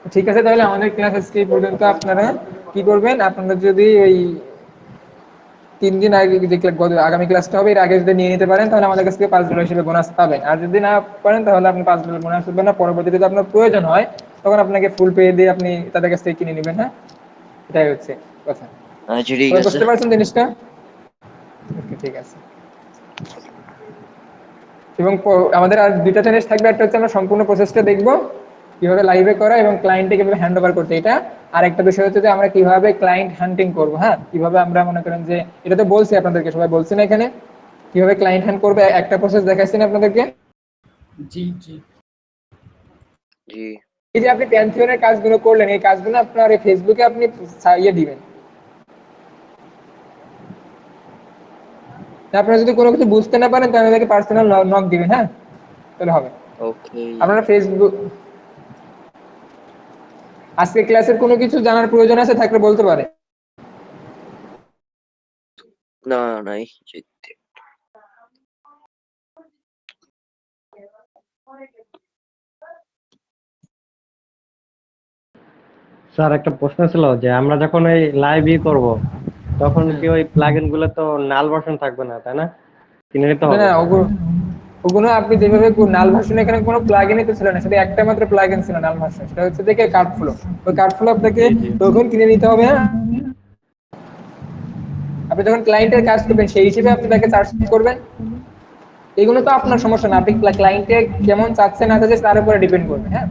আচ্ছা ঠিক আছে, তাহলে আমাদের ক্লাস আজকে এই পর্যন্ত। আপনারা কি করবেন, আপনারা যদি ওই 3 দিন আগে যে আগামী ক্লাসটা হবে এর আগে যদি নিয়ে নিতে পারেন, তাহলে আমাদের কাছ থেকে $5 হিসেবে বোনাস পাবেন। আর যদি না পারেন তাহলে আপনি $5 বোনাস পাবেন না, পরবর্তীতে যদি আপনার প্রয়োজন হয় তখন আপনাকে ফুল পে দিয়ে আপনি তাদের কাছ থেকে কিনে নেবেন, হ্যাঁ? এটাই হচ্ছে কথা। আচ্ছা ঠিক সবাই আছে। বুঝতে পারছেন জিনিসটা? ওকে, ঠিক আছে। এবং আমাদের আর 2টা চ্যালেঞ্জ থাকবে, একটা হচ্ছে আমরা সম্পূর্ণ প্রসেসটা দেখবো কিভাবে লাইভে করা এবং ক্লায়েন্টে কিভাবে হ্যান্ড ওভার করতে, এটা। আর একটা বিষয় হচ্ছে যে আমরা কিভাবে ক্লায়েন্ট হান্টিং করবো, হ্যাঁ, কিভাবে আমরা মনে করেন যে এটা তো বলছি আপনাদেরকে, সবাই বলছি না এখানে কিভাবে ক্লায়েন্ট হ্যান্ড করবে, একটা প্রসেস দেখাচ্ছি না আপনাদেরকে। জি। এই যে আপনি প্যান্থিয়নের কাজগুলো করলেন, এই কাজগুলো আপনার এই ফেসবুকে আপনি দিবেন। আপনারা যদি কোনো কিছু বুঝতে না পারেন তাহলে আমাদেরকে পার্সোনাল নক দিবেন, হ্যাঁ, তাহলে হবে। ওকে। আপনারা ফেসবুক আজকে ক্লাসের কোনো কিছু জানার প্রয়োজন আছে থাকলে বলতে পারে। না, নাই। স্যার, একটা প্রশ্ন ছিল যে আমরা যখন ওই লাইভ করব, তখন কি ওই প্লাগইন গুলো তো নাল ভার্সন থাকবে না, তাই না? কিনে নিতে না হবে? না, ওগুলো আপনি যেভাবে নাল ভার্সন, এখানে কোনো প্লাগইনই তো ছিল না, সেটা একটা মাত্র প্লাগইন ছিল নাল ভার্সন, সেটা হচ্ছে দেখে কার্ড ফ্লো। ওই কার্ড ফ্লো আপনাকে জি জি। তখন কিনে নিতে হবে, হ্যাঁ? আপনি যখন ক্লায়েন্টের কাজ করবেন সেই হিসেবে আপনি তাকে চার্জ করবেন। এগুলো তো আপনার সমস্যা না, আপনি ক্লায়েন্টে কেমন চাচ্ছে না চাচ্ছে তার উপরে ডিপেন্ড করবে, হ্যাঁ?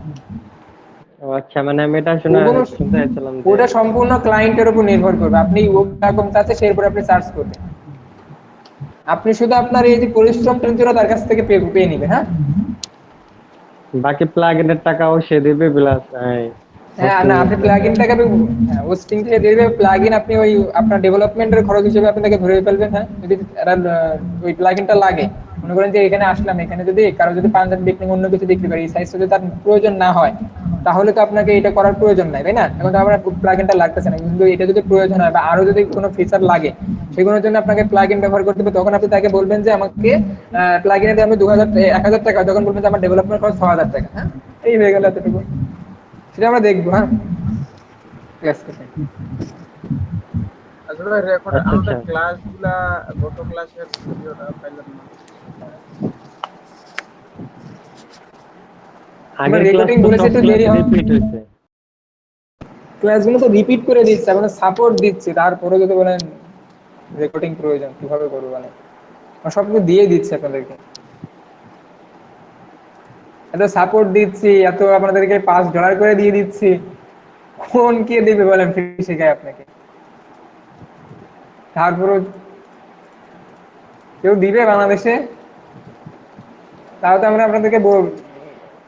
ও আচ্ছা, আমি এটা শুনে ওগুলো শুনতে চাইছিলাম যে ওটা সম্পূর্ণ ক্লায়েন্টের উপর নির্ভর করবে, আপনি ও রকম চাচ্ছে সেই উপর আপনি চার্জ করবেন। আপনি শুধু আপনার এই যে পরিশ্রমটার জন্য তার কাছ থেকে পেয়ে নেবেন। হ্যাঁ, বাকি প্লাগ ইনের টাকাও সে দেবে প্লাস হ্যাঁ, না আপনি প্লাগ ইনটাকে হোস্টিং থেকে দিয়ে দেবে, প্লাগ ইন আপনি ওই আপনার ডেভেলপমেন্টের খরচ হিসেবে আপনাকে ধরে ফেলবেন। হ্যাঁ, যদি ওই প্লাগ ইনটা লাগে, মনে করেন যে এখানে আসলাম, এখানে যদি কারো যদি পাঞ্জাবি বিক্রি অন্য কিছু বিক্রি করে এই সাইজটা যদি তার প্রয়োজন না হয়, তাহলে তো আপনাকে এটা করার প্রয়োজন নাই, তাই না? এখন তো আপনার প্লাগ ইনটা লাগতেছে না, কিন্তু এটা যদি প্রয়োজন হয় বা আরো যদি কোনো ফিচার লাগে সেগুলোর জন্য আপনাকে প্লাগ ইন ব্যবহার করতে হবে, তখন আপনি তাকে বলবেন যে আমাকে প্লাগ ইনে দিয়ে আমি 1000 টাকা, তখন বলবেন যে আমার ডেভেলপমেন্ট খরচ 6000 টাকা। হ্যাঁ, এই হয়ে গেল এতটুকু, সেটা আমরা দেখবো। হ্যাঁ, ঠিক আছে। আসলে ভাই রেকর্ড আচ্ছা আমাদের আচ্ছা ক্লাসগুলা গত ক্লাসের ভিডিওটা পাইলাম না। আমরা আগের ক্লাস রেকর্ডিং তো বলেছি সব একটু ক্লাস দেরি হয়, রিপিট হয়েছে। ক্লাসগুলো তো রিপিট করে দিচ্ছে, এখন সাপোর্ট দিচ্ছে, তারপরে যদি বলেন রেকর্ডিং প্রয়োজন কিভাবে করবো, মানে সবকিছু দিয়ে দিচ্ছে আপনাদেরকে, এত সাপোর্ট দিচ্ছি, এত আপনাদেরকে $5 করে দিয়ে দিচ্ছি, কোন কে দেবে বলেন ফ্রি শেখায় আপনাকে? তারপরে কেউ দিবে বাংলাদেশে? তাও তো আমরা আপনাদেরকে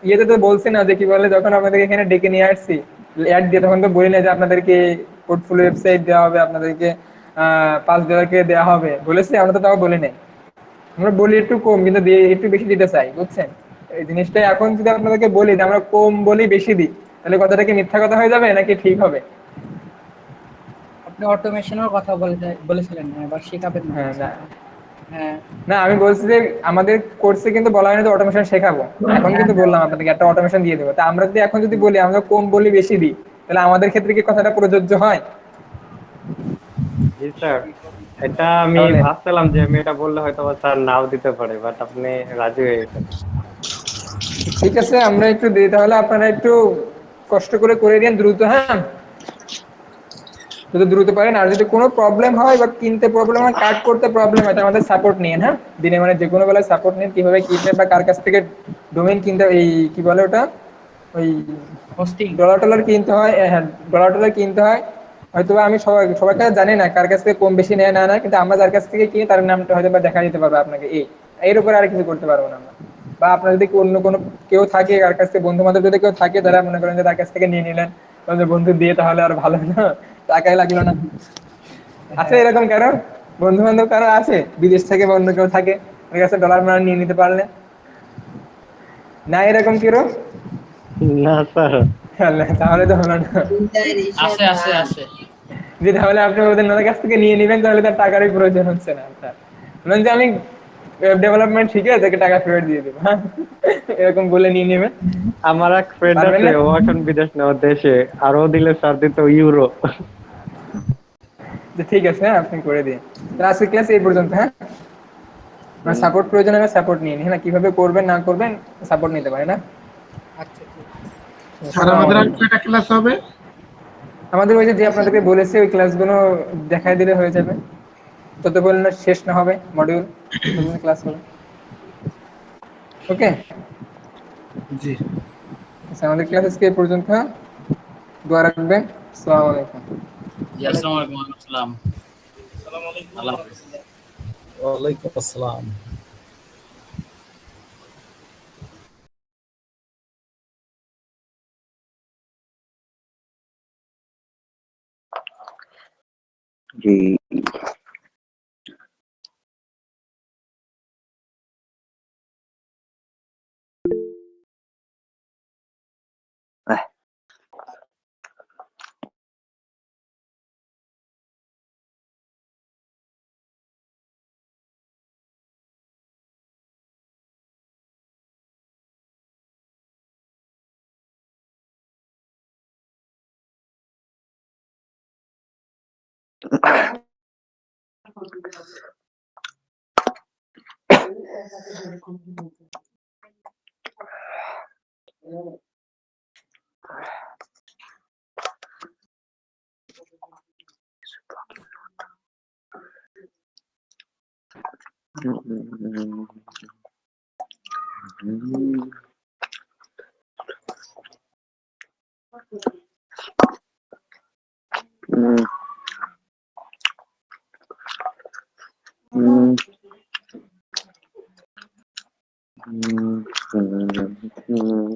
ইয়েতে তো বলছি না যে কি বলে, যখন আপনাদেরকে এখানে ডেকে নিয়ে আসছি অ্যাড দিয়ে, তখন তো বলি না যে আপনাদেরকে পোর্টফোলিও ওয়েবসাইট দেওয়া হবে, আপনাদেরকে $5 করে দেওয়া হবে, বলেছি? আমরা তো তাও বলি নাই, আমরা বলি একটু কম কিন্তু দিয়ে একটু বেশি দিতে চাই, বুঝছেন? এই জিনিসটা এখন যদি আপনাদেরকে বলি যে আমরা কম বলি বেশি দিই, তাহলে কথাটা কি মিথ্যা কথা হয়ে যাবে নাকি ঠিক হবে? আপনি অটোমেশনের কথা বলেছিলেন না, এবার শেখাবেন না হ্যাঁ, হচ্ছে। না, হ্যাঁ, না, আমি বলছি যে আমাদের কোর্সে কিন্তু বলা হয়নি যে অটোমেশন শেখাবো, এখন হ্যাঁ, কিন্তু হ্যাঁ। বললাম আপনাদেরকে একটা অটোমেশন দিয়ে দেবো। তা আমরা যদি এখন যদি বলি আমরা কম বলি বেশি দিই, তাহলে আমাদের ক্ষেত্রে কি কথাটা প্রযোজ্য হয়? জি স্যার, এটা আমি তাহলে ভাবছিলাম যে আমি এটা বললে হয়তো বা স্যার নাও দিতে পারে, বাট আপনি রাজি হয়ে গেছেন। ঠিক আছে, আমরা একটু দিই, তাহলে আপনারা একটু কষ্ট করে দিন দ্রুত। হ্যাঁ, যদি দ্রুত পারেন, আর যদি কোনো প্রবলেম হয় বা কিনতে প্রবলেম হয়, কাট করতে প্রবলেম হয়, তাহলে আমাদের সাপোর্ট নিন। হ্যাঁ, দিনে মানে যে কোনো বেলায় সাপোর্ট নিন, কিভাবে কিনবেন বা কার কাছ থেকে ডোমেইন কিনতে, এই কি বলে ওটা, ওই হোস্টিং। ডলার কিনতে হয়। হ্যাঁ, ডলার কিনতে হয়, হয়তো আমি সবার কাছে জানি না কার কাছ থেকে কম বেশি নেয় না না, কিন্তু আমরা যার কাছ থেকে কিনি তার নামটা হয়তো বা দেখা দিতে পারবো আপনাকে, এর উপরে আর কিছু করতে পারবো না আমরা। বা আপনার যদি অন্য কোনো কেউ থাকে কার কাছ থেকে, বন্ধু বান্ধব যদি কেউ থাকে, তারা মনে করেন যে তার কাছ থেকে নিয়ে নিলেন, বললেন যে বন্ধু দিয়ে তাহলে আর ভালো না, টাকাই লাগলো না। আছে হ্যাঁ, এরকম কারো বন্ধু বান্ধব কারো আছে বিদেশ থেকে বা অন্য কেউ থাকে, ওর কাছে ডলার মানে নিয়ে নিতে পারলে? না এরকম কেউ? না স্যার। তাহলে তো হলো না। আছে আছে আছে। যে তাহলে আপনি ওদের কাছ থেকে নিয়ে নেবেন, তাহলে তার টাকারই প্রয়োজন হচ্ছে না আপনার, বলেন যে আমি ওয়েব ডেভেলপমেন্ট শিখে তাকে টাকা ফেরত দিয়ে দেবো। হ্যাঁ, এরকম বলে নিয়ে নেবেন, আমার এক ফ্রেন্ড পারবেন আছে, না? ও এখন বিদেশ নেওয়ার দেশে, আরো দিলে স্যার দিত ইউরো। যে ঠিক আছে, হ্যাঁ আপনি করে দিন। তাহলে আজকে ক্লাস এই পর্যন্ত। হ্যাঁ, সাপোর্ট প্রয়োজন হলে সাপোর্ট নিয়ে নিন, হ্যাঁ, কিভাবে করবেন না করবেন সাপোর্ট নিতে পারে না। আচ্ছা, ঠিক আছে। স্যার আসসালামু আমাদের আর আলাইকুম। কয়টা ক্লাস হবে? আমাদের ওই যে আপনাদেরকে বলেছে ওই ক্লাসগুলো দেখাই দিলে হয়ে যাবে, ততক্ষণ না শেষ না হবে মডিউল, ততক্ষণ ক্লাস হবে। ওকে, জি। আচ্ছা, আমাদের ক্লাস আজকে এই পর্যন্ত। হ্যাঁ, দোয়া রাখবেন। আসসালামু আলাইকুম। জি, আসসালামু আলাইকুম। ওয়ালাইকুম আসসালাম। আল্লাহ হাফেজ। ওয়ালাইকুম আসসালাম। জি। আহ, উম, উম, হুম, হুম, হুম, হুম।